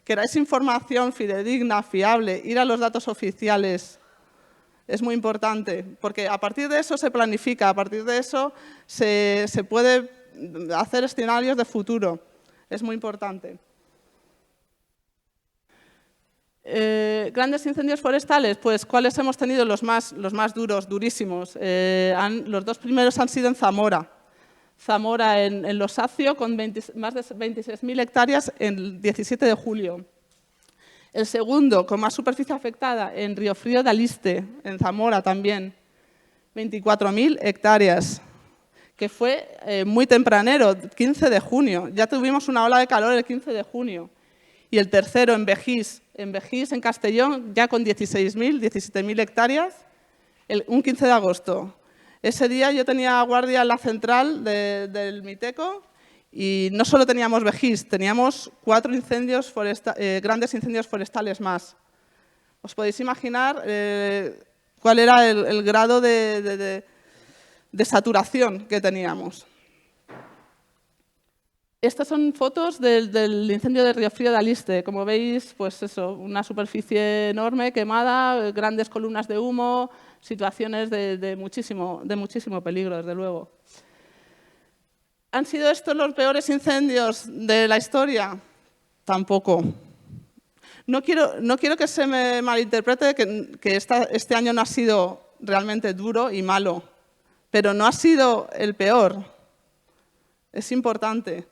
queráis información fidedigna, fiable, ir a los datos oficiales es muy importante, porque a partir de eso se planifica, a partir de eso se puede hacer escenarios de futuro. Es muy importante. Grandes incendios forestales, pues ¿cuáles hemos tenido? Los más duros, durísimos. Los dos primeros han sido en Zamora. Zamora en Los Acio, con más de 26.000 hectáreas el 17 de julio. El segundo, con más superficie afectada, en Riofrío de Aliste, en Zamora también, 24.000 hectáreas, que fue muy tempranero, 15 de junio. Ya tuvimos una ola de calor el 15 de junio. Y el tercero, en Vejís, en Castellón, ya con 17.000 hectáreas, un 15 de agosto. Ese día yo tenía guardia en la central del Miteco Y no solo teníamos Vejís, teníamos 4 grandes incendios forestales más. ¿Os podéis imaginar cuál era el grado de saturación que teníamos? Estas son fotos del incendio de Riofrío de Aliste. Como veis, pues eso, una superficie enorme, quemada, grandes columnas de humo, situaciones de muchísimo peligro, desde luego. ¿Han sido estos los peores incendios de la historia? Tampoco. No quiero que se me malinterprete que este año no ha sido realmente duro y malo, pero no ha sido el peor. Es importante.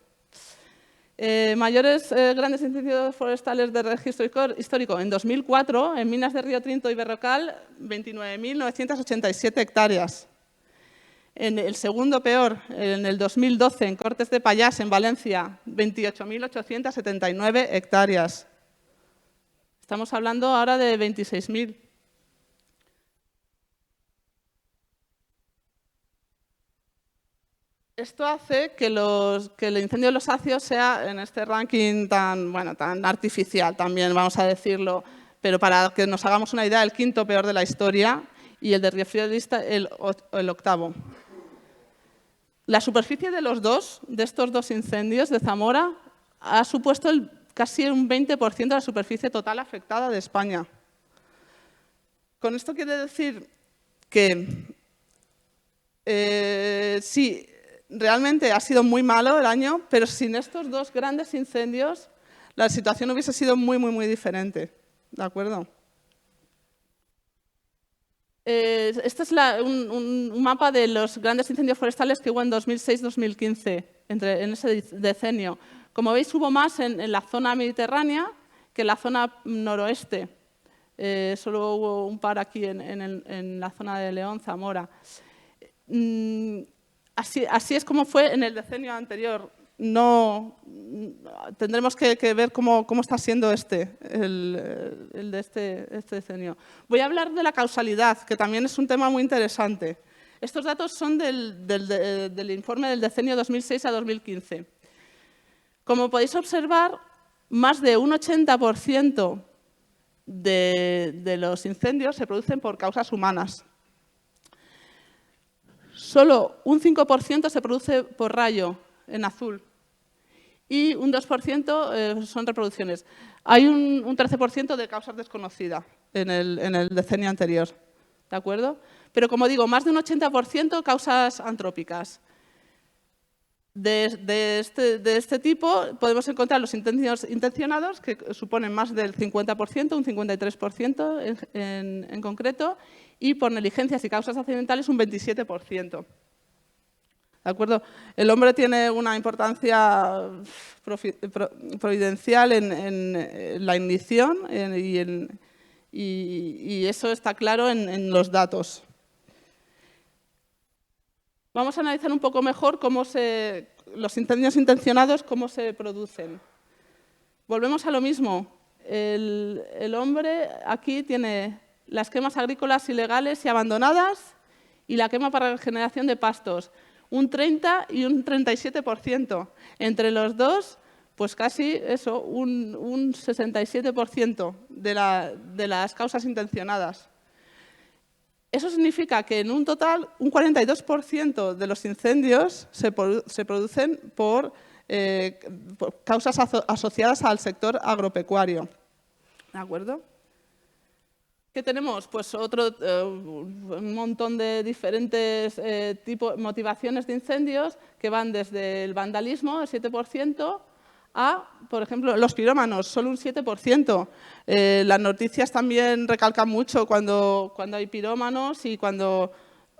Mayores grandes incendios forestales de registro histórico. En 2004, en minas de Río Tinto y Berrocal, 29.987 hectáreas. En el segundo peor, en el 2012, en Cortes de Pallás, en Valencia, 28.879 hectáreas. Estamos hablando ahora de 26.000. Esto hace que el incendio de los Acios sea en este ranking tan artificial, también vamos a decirlo, pero para que nos hagamos una idea, el 5º peor de la historia y el de Riofrío de Aliste el 8º. La superficie de estos dos incendios de Zamora ha supuesto casi un 20% de la superficie total afectada de España. Con esto quiere decir que sí, realmente ha sido muy malo el año, pero sin estos 2 grandes incendios la situación hubiese sido muy diferente. ¿De acuerdo? Este es un mapa de los grandes incendios forestales que hubo en 2006-2015, en ese decenio. Como veis, hubo más en la zona mediterránea que en la zona noroeste. Solo hubo un par aquí en la zona de León, Zamora. Así es como fue en el decenio anterior. Tendremos que ver cómo está siendo el de este decenio. Voy a hablar de la causalidad, que también es un tema muy interesante. Estos datos son del informe del decenio 2006 a 2015. Como podéis observar, más de un 80% de los incendios se producen por causas humanas. Solo un 5% se produce por rayo, en azul, y un 2% son reproducciones. Hay un 13% de causas desconocidas en el decenio anterior, ¿de acuerdo? Pero, como digo, más de un 80% causas antrópicas. De este tipo podemos encontrar los incendios intencionados, que suponen más del 50%, un 53% en concreto, y por negligencias y causas accidentales un 27%. ¿De acuerdo? El hombre tiene una importancia providencial en la ignición y eso está claro en los datos. Vamos a analizar un poco mejor los incendios intencionados, cómo se producen. Volvemos a lo mismo. El hombre aquí tiene las quemas agrícolas ilegales y abandonadas y la quema para regeneración de pastos, un 30 y un 37%. Entre los dos, pues casi eso, un 67% de las causas intencionadas. Eso significa que en un total, un 42% de los incendios se producen por causas asociadas al sector agropecuario. ¿De acuerdo? ¿Qué tenemos? Pues un montón de diferentes motivaciones de incendios que van desde el vandalismo, el 7%, a, por ejemplo, los pirómanos, solo un 7%. Las noticias también recalcan mucho cuando hay pirómanos y cuando,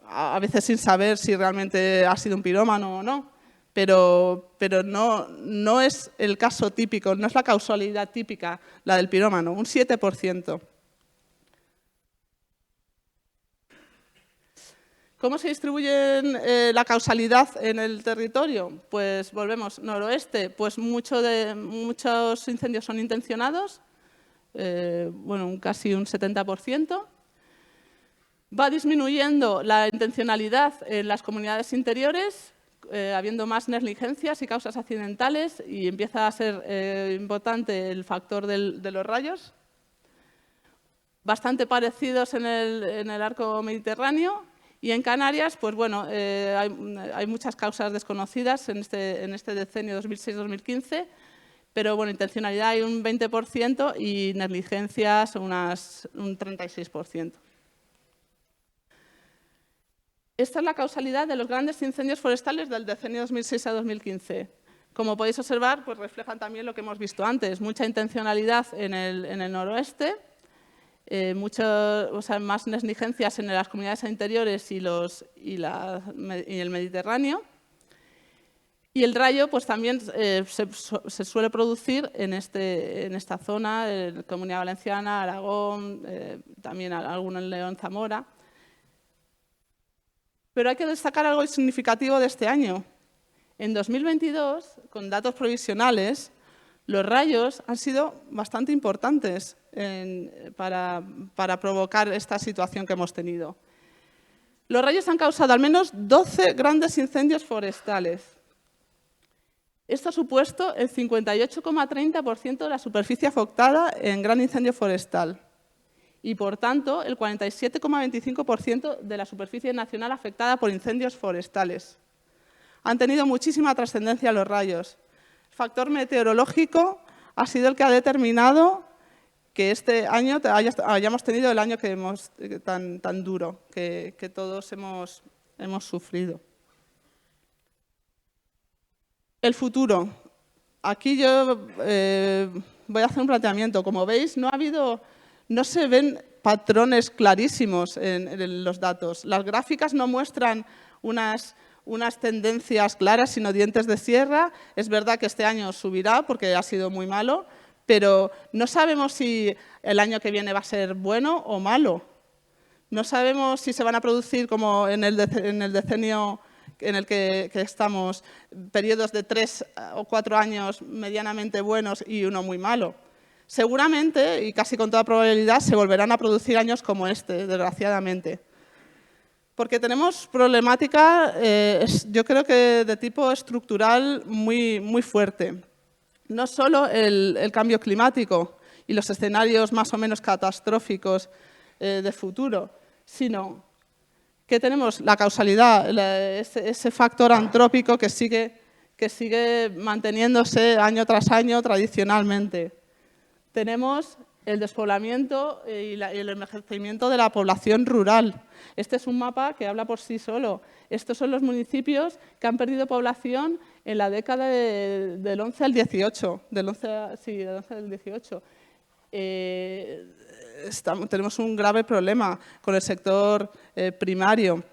a veces sin saber si realmente ha sido un pirómano o no, pero no es el caso típico, no es la causalidad típica la del pirómano, un 7%. ¿Cómo se distribuye la causalidad en el territorio? Pues volvemos, noroeste, pues muchos incendios son intencionados, casi un 70%. Va disminuyendo la intencionalidad en las comunidades interiores, habiendo más negligencias y causas accidentales y empieza a ser importante el factor de los rayos. Bastante parecidos en el arco mediterráneo. Y en Canarias, pues bueno, hay muchas causas desconocidas en este decenio 2006-2015, pero bueno, intencionalidad hay un 20% y negligencias un 36%. Esta es la causalidad de los grandes incendios forestales del decenio 2006 a 2015. Como podéis observar, pues reflejan también lo que hemos visto antes, mucha intencionalidad en el noroeste, más negligencias en las comunidades interiores y el Mediterráneo. Y el rayo pues también se suele producir en esta zona, en Comunidad Valenciana, Aragón, también alguno en León, Zamora. Pero hay que destacar algo significativo de este año. En 2022, con datos provisionales, los rayos han sido bastante importantes para provocar esta situación que hemos tenido. Los rayos han causado al menos 12 grandes incendios forestales. Esto ha supuesto el 58,30% de la superficie afectada en gran incendio forestal y, por tanto, el 47,25% de la superficie nacional afectada por incendios forestales. Han tenido muchísima trascendencia los rayos. El factor meteorológico ha sido el que ha determinado que este año hayamos tenido el año tan duro que todos hemos sufrido. El futuro. Aquí yo voy a hacer un planteamiento. Como veis, no se ven patrones clarísimos en los datos. Las gráficas no muestran unas tendencias claras, sino dientes de sierra. Es verdad que este año subirá porque ha sido muy malo, pero no sabemos si el año que viene va a ser bueno o malo. No sabemos si se van a producir, como en el decenio en el que estamos, periodos de 3 o 4 años medianamente buenos y uno muy malo. Seguramente, y casi con toda probabilidad, se volverán a producir años como este, desgraciadamente. Porque tenemos problemática, yo creo que de tipo estructural muy fuerte. No solo el cambio climático y los escenarios más o menos catastróficos de futuro, sino que tenemos la causalidad, ese factor antrópico que sigue manteniéndose año tras año tradicionalmente. Tenemos el despoblamiento y el envejecimiento de la población rural. Este es un mapa que habla por sí solo. Estos son los municipios que han perdido población en la década del 11 al 18. Del 11 al 18. Tenemos un grave problema con el sector primario.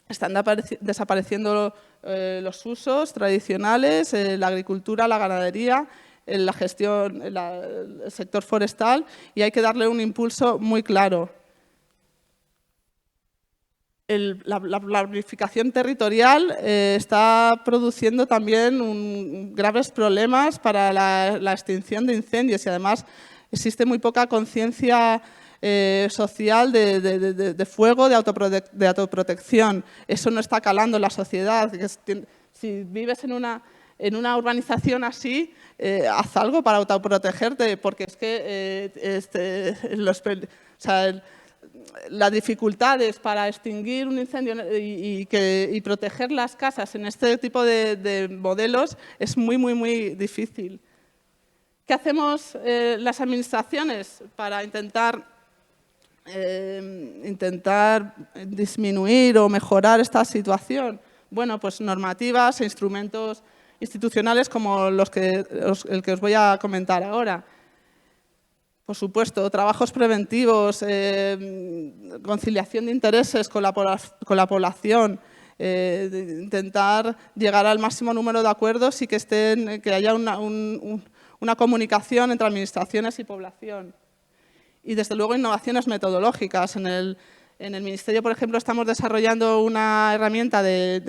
Están desapareciendo los usos tradicionales, la agricultura, la ganadería, la gestión, el sector forestal, y hay que darle un impulso muy claro. La planificación territorial está produciendo también graves problemas para la extinción de incendios y además existe muy poca conciencia social de fuego, de autoprotección. Eso no está calando en la sociedad. Si vives en una urbanización así, haz algo para autoprotegerte, porque es que las dificultades para extinguir un incendio y proteger las casas en este tipo de modelos es muy difícil. ¿Qué hacemos las administraciones para intentar disminuir o mejorar esta situación? Bueno, pues normativas e instrumentos institucionales como el que os voy a comentar ahora. Por supuesto, trabajos preventivos, conciliación de intereses con la población, intentar llegar al máximo número de acuerdos y que haya una comunicación entre administraciones y población. Y, desde luego, innovaciones metodológicas. En el Ministerio, por ejemplo, estamos desarrollando una herramienta de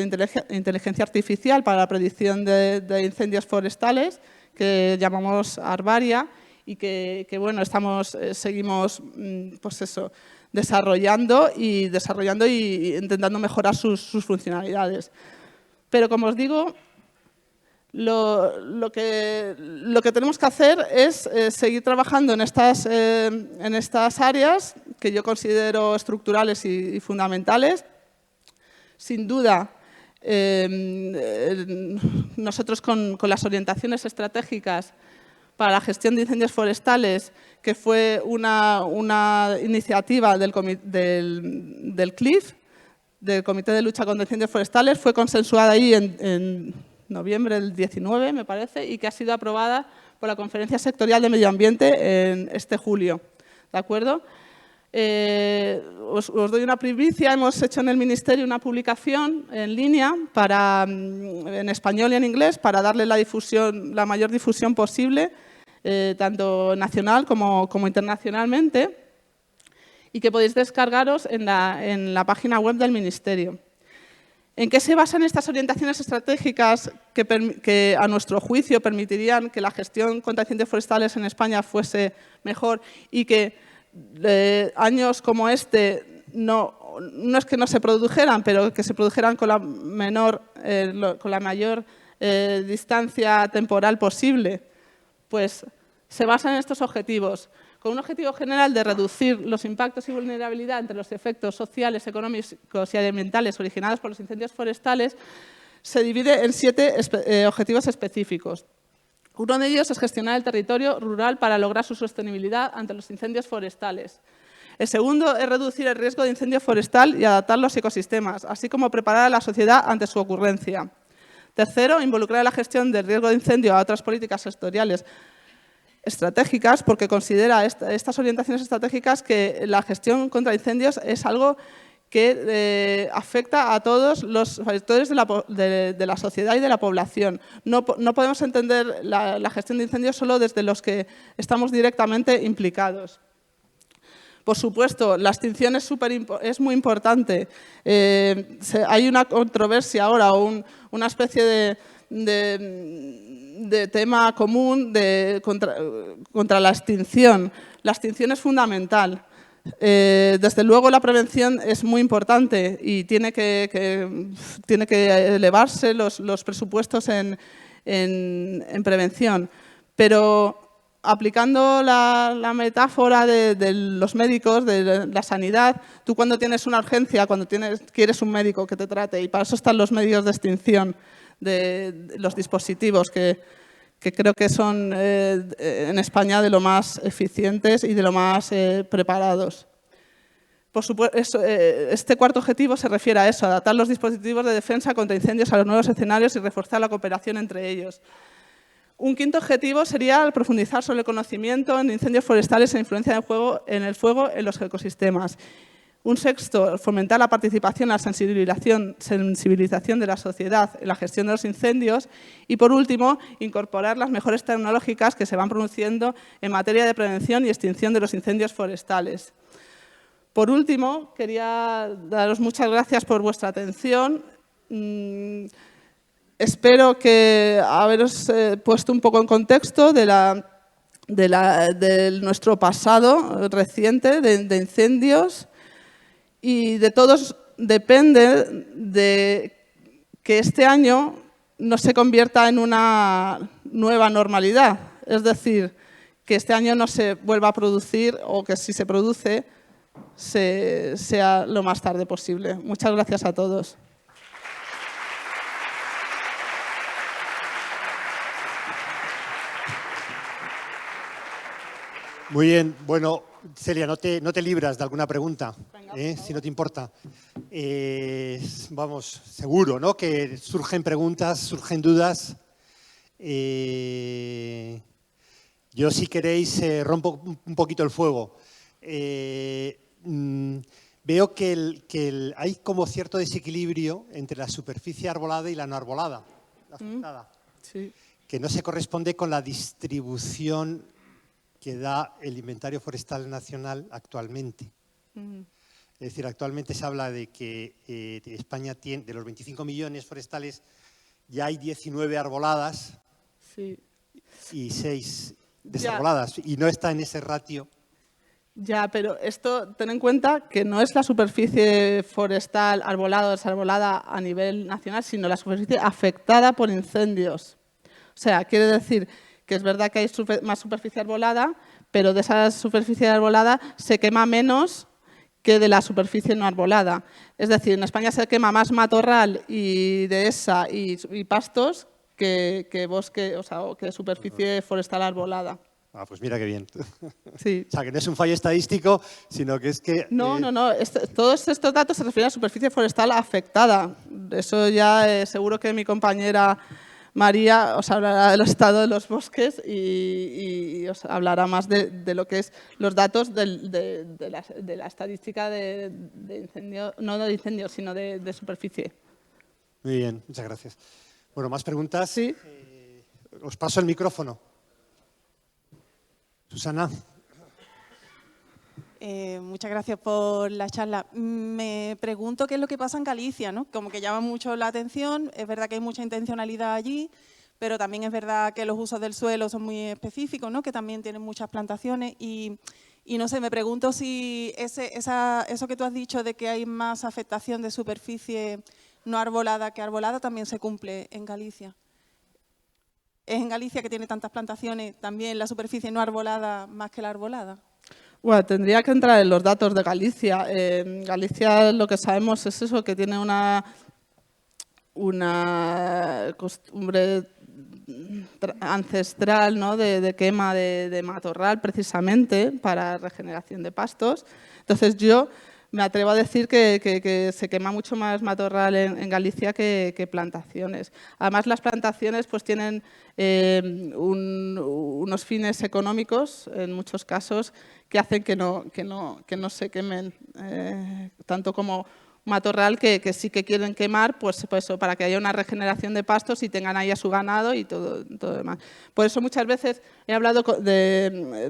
inteligencia artificial para la predicción de incendios forestales que llamamos Arbaria y que bueno, seguimos pues eso, desarrollando y intentando mejorar sus funcionalidades. Pero, como os digo, lo que tenemos que hacer es seguir trabajando en estas áreas que yo considero estructurales y fundamentales. Sin duda, nosotros con las orientaciones estratégicas para la gestión de incendios forestales, que fue una iniciativa del CLIF, del Comité de Lucha contra Incendios Forestales, fue consensuada ahí en noviembre del 19, me parece, y que ha sido aprobada por la Conferencia Sectorial de Medio Ambiente en este julio. ¿De acuerdo? Os doy una primicia. Hemos hecho en el Ministerio una publicación en línea en español y en inglés para darle la mayor difusión posible, tanto nacional como internacionalmente, y que podéis descargaros en la página web del Ministerio. ¿En qué se basan estas orientaciones estratégicas que a nuestro juicio permitirían que la gestión contra incendios forestales en España fuese mejor y que años como este no es que no se produjeran, pero que se produjeran con la mayor distancia temporal posible? Pues se basan en estos objetivos, con un objetivo general de reducir los impactos y vulnerabilidad entre los efectos sociales, económicos y ambientales originados por los incendios forestales. Se divide en 7 objetivos específicos. Uno de ellos es gestionar el territorio rural para lograr su sostenibilidad ante los incendios forestales. El segundo es reducir el riesgo de incendio forestal y adaptar los ecosistemas, así como preparar a la sociedad ante su ocurrencia. Tercero, involucrar la gestión del riesgo de incendio a otras políticas sectoriales estratégicas, porque considera estas orientaciones estratégicas que la gestión contra incendios es algo que afecta a todos los factores de la sociedad y de la población. No podemos entender la gestión de incendios solo desde los que estamos directamente implicados. Por supuesto, la extinción es muy importante. Hay una controversia ahora, o una especie de tema común contra la extinción. La extinción es fundamental. Desde luego, la prevención es muy importante y tiene que elevarse los presupuestos en prevención. Pero aplicando la metáfora de los médicos, de la sanidad, tú cuando tienes una urgencia, cuando quieres un médico que te trate, y para eso están los medios de extinción, de los dispositivos que creo que son en España de lo más eficientes y de lo más preparados. Por supuesto, este cuarto objetivo se refiere a eso, adaptar los dispositivos de defensa contra incendios a los nuevos escenarios y reforzar la cooperación entre ellos. Un quinto objetivo sería profundizar sobre el conocimiento en incendios forestales e influencia del fuego en los ecosistemas. Un sexto, fomentar la participación, la sensibilización de la sociedad en la gestión de los incendios. Y, por último, incorporar las mejores tecnológicas que se van produciendo en materia de prevención y extinción de los incendios forestales. Por último, quería daros muchas gracias por vuestra atención. Espero que haberos puesto un poco en contexto de nuestro pasado reciente de incendios. Y de todos depende de que este año no se convierta en una nueva normalidad. Es decir, que este año no se vuelva a producir o que si se produce sea lo más tarde posible. Muchas gracias a todos. Muy bien. Bueno, Celia, no te libras de alguna pregunta, si no te importa. Vamos, seguro, ¿no?, que surgen preguntas, surgen dudas. Yo, si queréis, rompo un poquito el fuego. Veo que hay como cierto desequilibrio entre la superficie arbolada y la no arbolada, la afectada, Sí. que no se corresponde con la distribución que da el Inventario Forestal Nacional actualmente. Es decir, actualmente se habla de que España tiene, de los 25 millones forestales, ya hay 19 arboladas, Sí. y 6 desarboladas, y no está en ese ratio Ya, pero esto, ten en cuenta que no es la superficie forestal arbolada o desarbolada a nivel nacional, sino la superficie afectada por incendios. O sea, quiere decir que es verdad que hay más superficie arbolada, pero de esa superficie arbolada se quema menos que de la superficie no arbolada. Es decir, en España se quema más matorral y dehesa y pastos que bosque, o sea, que superficie forestal arbolada. Ah, pues mira qué bien. Sí. O sea, que no es un fallo estadístico, sino que es que... No. Todos estos datos se refieren a superficie forestal afectada. Eso ya seguro que mi compañera María os hablará del estado de los bosques y os hablará más de lo que es los datos de la estadística de incendio, no de incendios, sino de superficie. Muy bien, muchas gracias. Bueno, ¿más preguntas? Sí. Os paso el micrófono. Susana. Muchas gracias por la charla. Me pregunto qué es lo que pasa en Galicia, ¿no? Como que llama mucho la atención, es verdad que hay mucha intencionalidad allí, pero también es verdad que los usos del suelo son muy específicos, ¿no? Que también tienen muchas plantaciones y no sé, me pregunto si eso que tú has dicho de que hay más afectación de superficie no arbolada que arbolada también se cumple en Galicia. ¿Es en Galicia, que tiene tantas plantaciones, también la superficie no arbolada más que la arbolada? Bueno, tendría que entrar en los datos de Galicia. En Galicia lo que sabemos es eso, que tiene una costumbre ancestral, ¿no? de quema de matorral precisamente para regeneración de pastos. Entonces yo me atrevo a decir que se quema mucho más matorral en Galicia que plantaciones. Además, las plantaciones pues tienen unos fines económicos, en muchos casos, que hacen que no se quemen tanto como matorral que sí que quieren quemar, pues eso, para que haya una regeneración de pastos y tengan ahí a su ganado y todo demás. Por eso muchas veces he hablado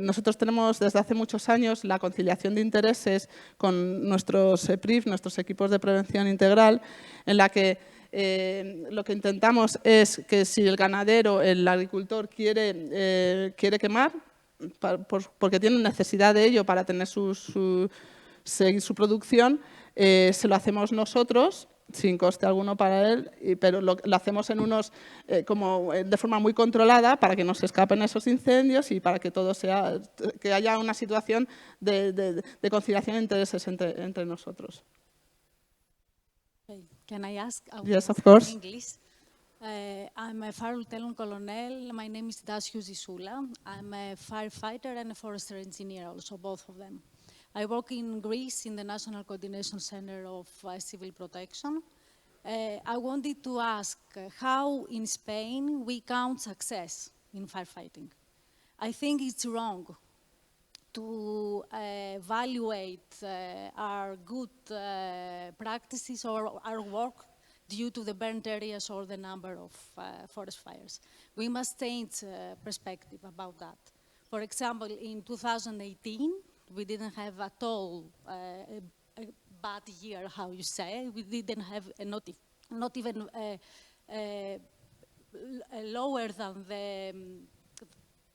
nosotros tenemos desde hace muchos años la conciliación de intereses con nuestros EPRIF, nuestros equipos de prevención integral, en la que lo que intentamos es que si el ganadero, el agricultor quiere quemar, porque tiene necesidad de ello para tener seguir su producción, se lo hacemos nosotros, sin coste alguno para él, pero lo hacemos en de forma muy controlada para que no se escapen esos incendios y para que que haya una situación de conciliación de intereses entre nosotros. Can I ask? Yes, of course. In English. I'm a fire lieutenant colonel. My name is Dasius Isula. I'm a firefighter and a forester engineer, also both of them. I work in Greece in the National Coordination Center of Civil Protection. I wanted to ask how in Spain we count success in firefighting. I think it's wrong to evaluate our good practices or our work due to the burnt areas or the number of forest fires. We must change perspective about that. For example, in 2018, we didn't have at all a bad year, how you say. We didn't have not even lower than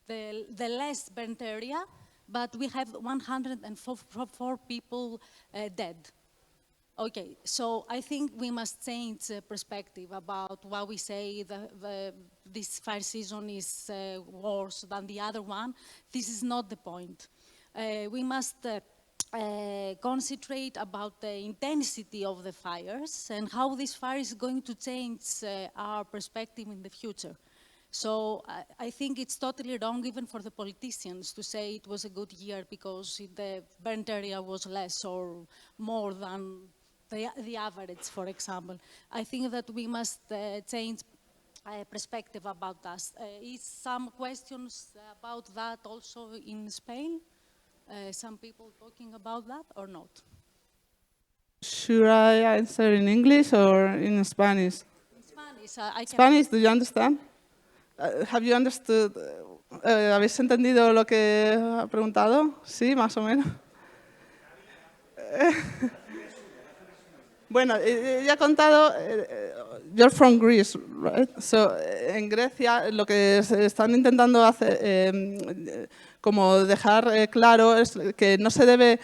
the less burnt area, but we have 104 people dead. Okay, so I think we must change perspective about what we say this fire season is worse than the other one. This is not the point. We must concentrate about the intensity of the fires and how this fire is going to change our perspective in the future. So I think it's totally wrong even for the politicians to say it was a good year because the burnt area was less or more than the average, for example. I think that we must change perspective about that. Is some questions about that also in Spain? Some people talking about that or not? Should I answer in English or in Spanish? In Spanish, I can... Spanish, do you understand? Have you understood? ¿Habéis entendido lo que ha preguntado? Sí, más o menos. Bueno, ya he contado, you're from Greece, right? So, en Grecia lo que se están intentando hacer, como dejar claro es que no se debe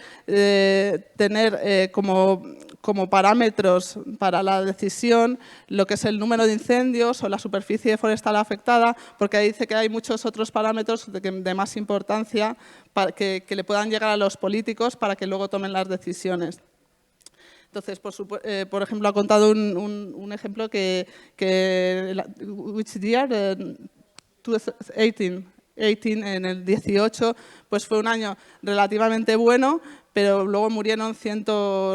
tener como parámetros para la decisión lo que es el número de incendios o la superficie forestal afectada, porque ahí dice que hay muchos otros parámetros de más importancia que le puedan llegar a los políticos para que luego tomen las decisiones. Entonces, por ejemplo, ha contado un ejemplo que which year, 2018, en el 18, pues fue un año relativamente bueno, pero luego murieron ciento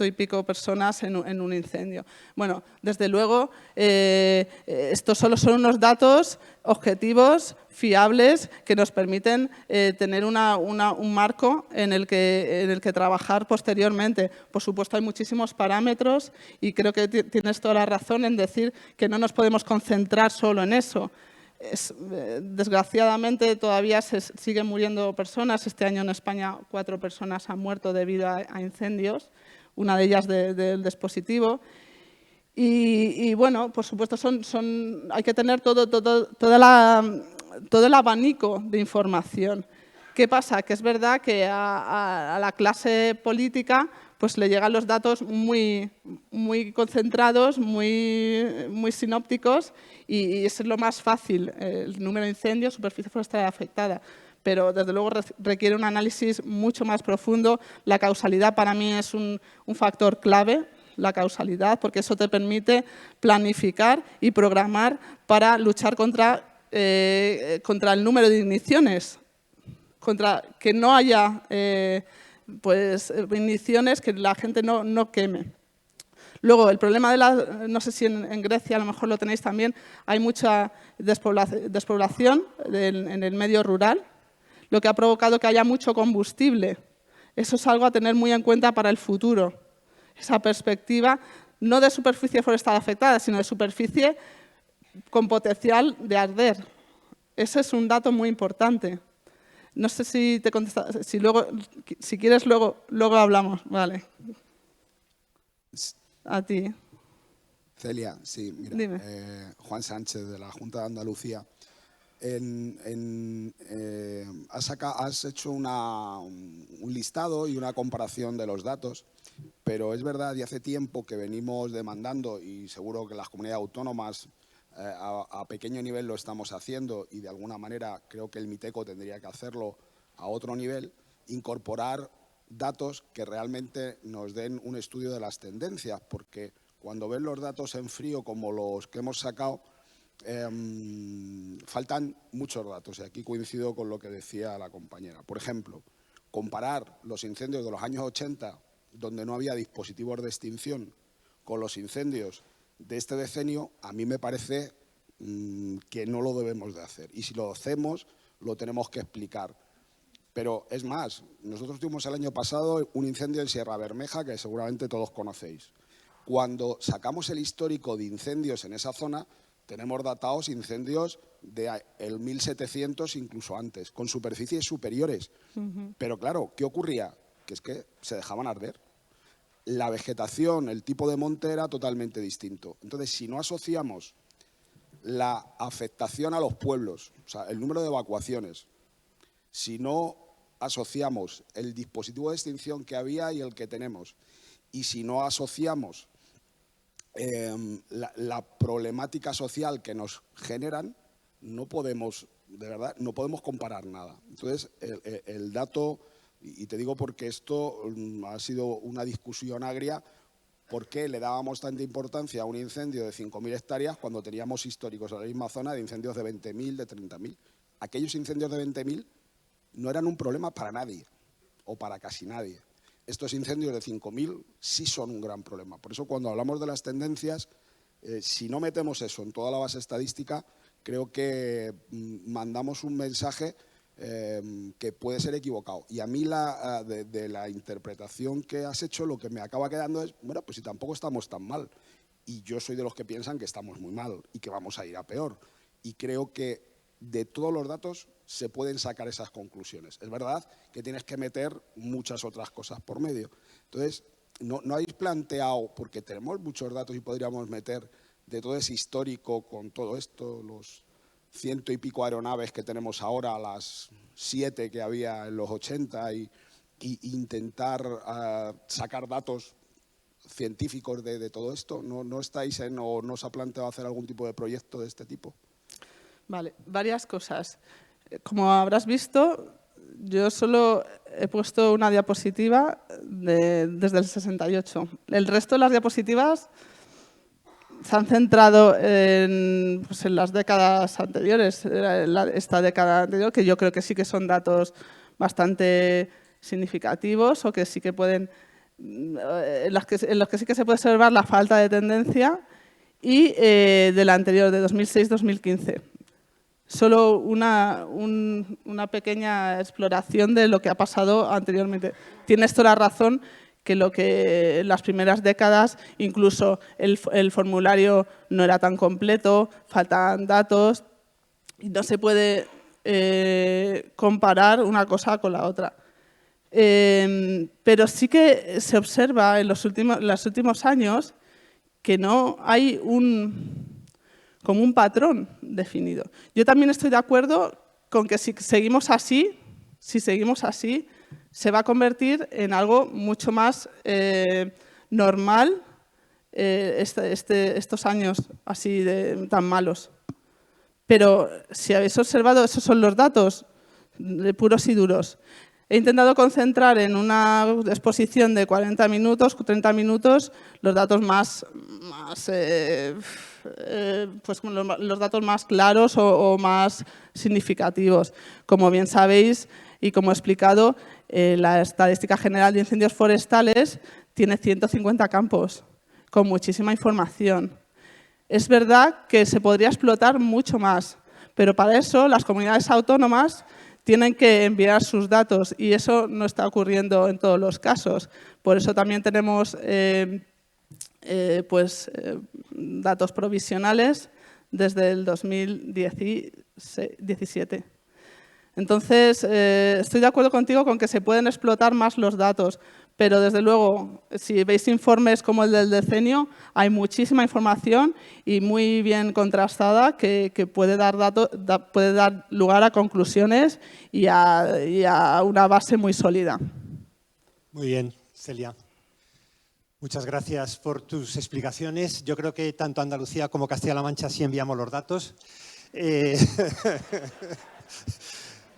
y pico personas en un incendio. Bueno, desde luego, estos solo son unos datos objetivos, fiables, que nos permiten tener un marco en el que trabajar posteriormente. Por supuesto, hay muchísimos parámetros y creo que tienes toda la razón en decir que no nos podemos concentrar solo en eso. Desgraciadamente todavía se siguen muriendo personas. Este año en España 4 personas han muerto debido a incendios, una de ellas del dispositivo. Y bueno, por supuesto hay que tener todo el abanico de información. ¿Qué pasa? Que es verdad que a la clase política pues le llegan los datos muy concentrados, muy sinópticos y es lo más fácil, el número de incendios, superficie forestal afectada. Pero desde luego requiere un análisis mucho más profundo. La causalidad para mí es un factor clave, la causalidad, porque eso te permite planificar y programar para luchar contra el número de igniciones, contra que no haya igniciones, que la gente no queme. Luego, el problema de no sé si en Grecia a lo mejor lo tenéis también, hay mucha despoblación en el medio rural, lo que ha provocado que haya mucho combustible. Eso es algo a tener muy en cuenta para el futuro. Esa perspectiva, no de superficie forestal afectada, sino de superficie con potencial de arder. Ese es un dato muy importante. No sé si te contesta, si quieres luego hablamos, vale. A ti. Celia, sí, mira, Dime. Juan Sánchez de la Junta de Andalucía. Has hecho un listado y una comparación de los datos, pero es verdad y hace tiempo que venimos demandando, y seguro que las comunidades autónomas a pequeño nivel lo estamos haciendo y de alguna manera creo que el Miteco tendría que hacerlo a otro nivel, incorporar datos que realmente nos den un estudio de las tendencias, porque cuando ven los datos en frío como los que hemos sacado, faltan muchos datos y aquí coincido con lo que decía la compañera. Por ejemplo, comparar los incendios de los años 80, donde no había dispositivos de extinción, con los incendios de este decenio, a mí me parece que no lo debemos de hacer. Y si lo hacemos, lo tenemos que explicar. Pero es más, nosotros tuvimos el año pasado un incendio en Sierra Bermeja que seguramente todos conocéis. Cuando sacamos el histórico de incendios en esa zona, tenemos datados incendios del 1700 incluso antes, con superficies superiores. Pero claro, ¿qué ocurría? Que es que se dejaban arder. La vegetación, el tipo de monte era totalmente distinto. Entonces, si no asociamos la afectación a los pueblos, o sea, el número de evacuaciones, si no asociamos el dispositivo de extinción que había y el que tenemos, y si no asociamos la problemática social que nos generan, no podemos, de verdad, no podemos comparar nada. Entonces, el dato, y te digo porque esto ha sido una discusión agria, ¿por qué le dábamos tanta importancia a un incendio de 5.000 hectáreas cuando teníamos históricos en la misma zona de incendios de 20.000, de 30.000? Aquellos incendios de 20.000 no eran un problema para nadie o para casi nadie. Estos incendios de 5.000 sí son un gran problema. Por eso cuando hablamos de las tendencias, si no metemos eso en toda la base estadística, creo que mandamos un mensaje que puede ser equivocado. Y a mí de la interpretación que has hecho, lo que me acaba quedando es, bueno, pues si tampoco estamos tan mal. Y yo soy de los que piensan que estamos muy mal y que vamos a ir a peor. Y creo que de todos los datos se pueden sacar esas conclusiones. Es verdad que tienes que meter muchas otras cosas por medio. Entonces, no habéis planteado, porque tenemos muchos datos y podríamos meter de todo ese histórico con todo esto, 100 y pico aeronaves que tenemos ahora a las 7 que había en los 80 y intentar sacar datos científicos de todo esto? ¿No estáis o no os ha planteado hacer algún tipo de proyecto de este tipo? Vale, varias cosas. Como habrás visto, yo solo he puesto una diapositiva desde el 68. El resto de las diapositivas se han centrado en las décadas anteriores, esta década anterior, que yo creo que sí que son datos bastante significativos o que sí que pueden, en los que sí que se puede observar la falta de tendencia, y de la anterior, de 2006-2015. Solo una pequeña exploración de lo que ha pasado anteriormente. Tienes toda la razón que en las primeras décadas incluso el formulario no era tan completo, faltaban datos y no se puede comparar una cosa con la otra. Pero sí que se observa en los últimos años que no hay como un patrón definido. Yo también estoy de acuerdo con que si seguimos así, se va a convertir en algo mucho más normal estos años así tan malos. Pero si habéis observado, esos son los datos puros y duros. He intentado concentrar en una exposición de 40 minutos, 30 minutos, los datos los datos más claros o más significativos. Como bien sabéis y como he explicado, la Estadística General de Incendios Forestales tiene 150 campos con muchísima información. Es verdad que se podría explotar mucho más, pero para eso las comunidades autónomas tienen que enviar sus datos y eso no está ocurriendo en todos los casos. Por eso también tenemos datos provisionales desde el 2017. Entonces, estoy de acuerdo contigo con que se pueden explotar más los datos, pero desde luego, si veis informes como el del decenio, hay muchísima información y muy bien contrastada que puede dar lugar a conclusiones y a una base muy sólida. Muy bien, Celia. Muchas gracias por tus explicaciones. Yo creo que tanto Andalucía como Castilla-La Mancha sí enviamos los datos.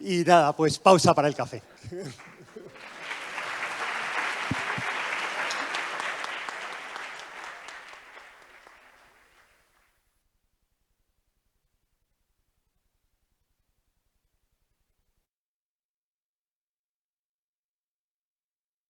Y nada, pues pausa para el café.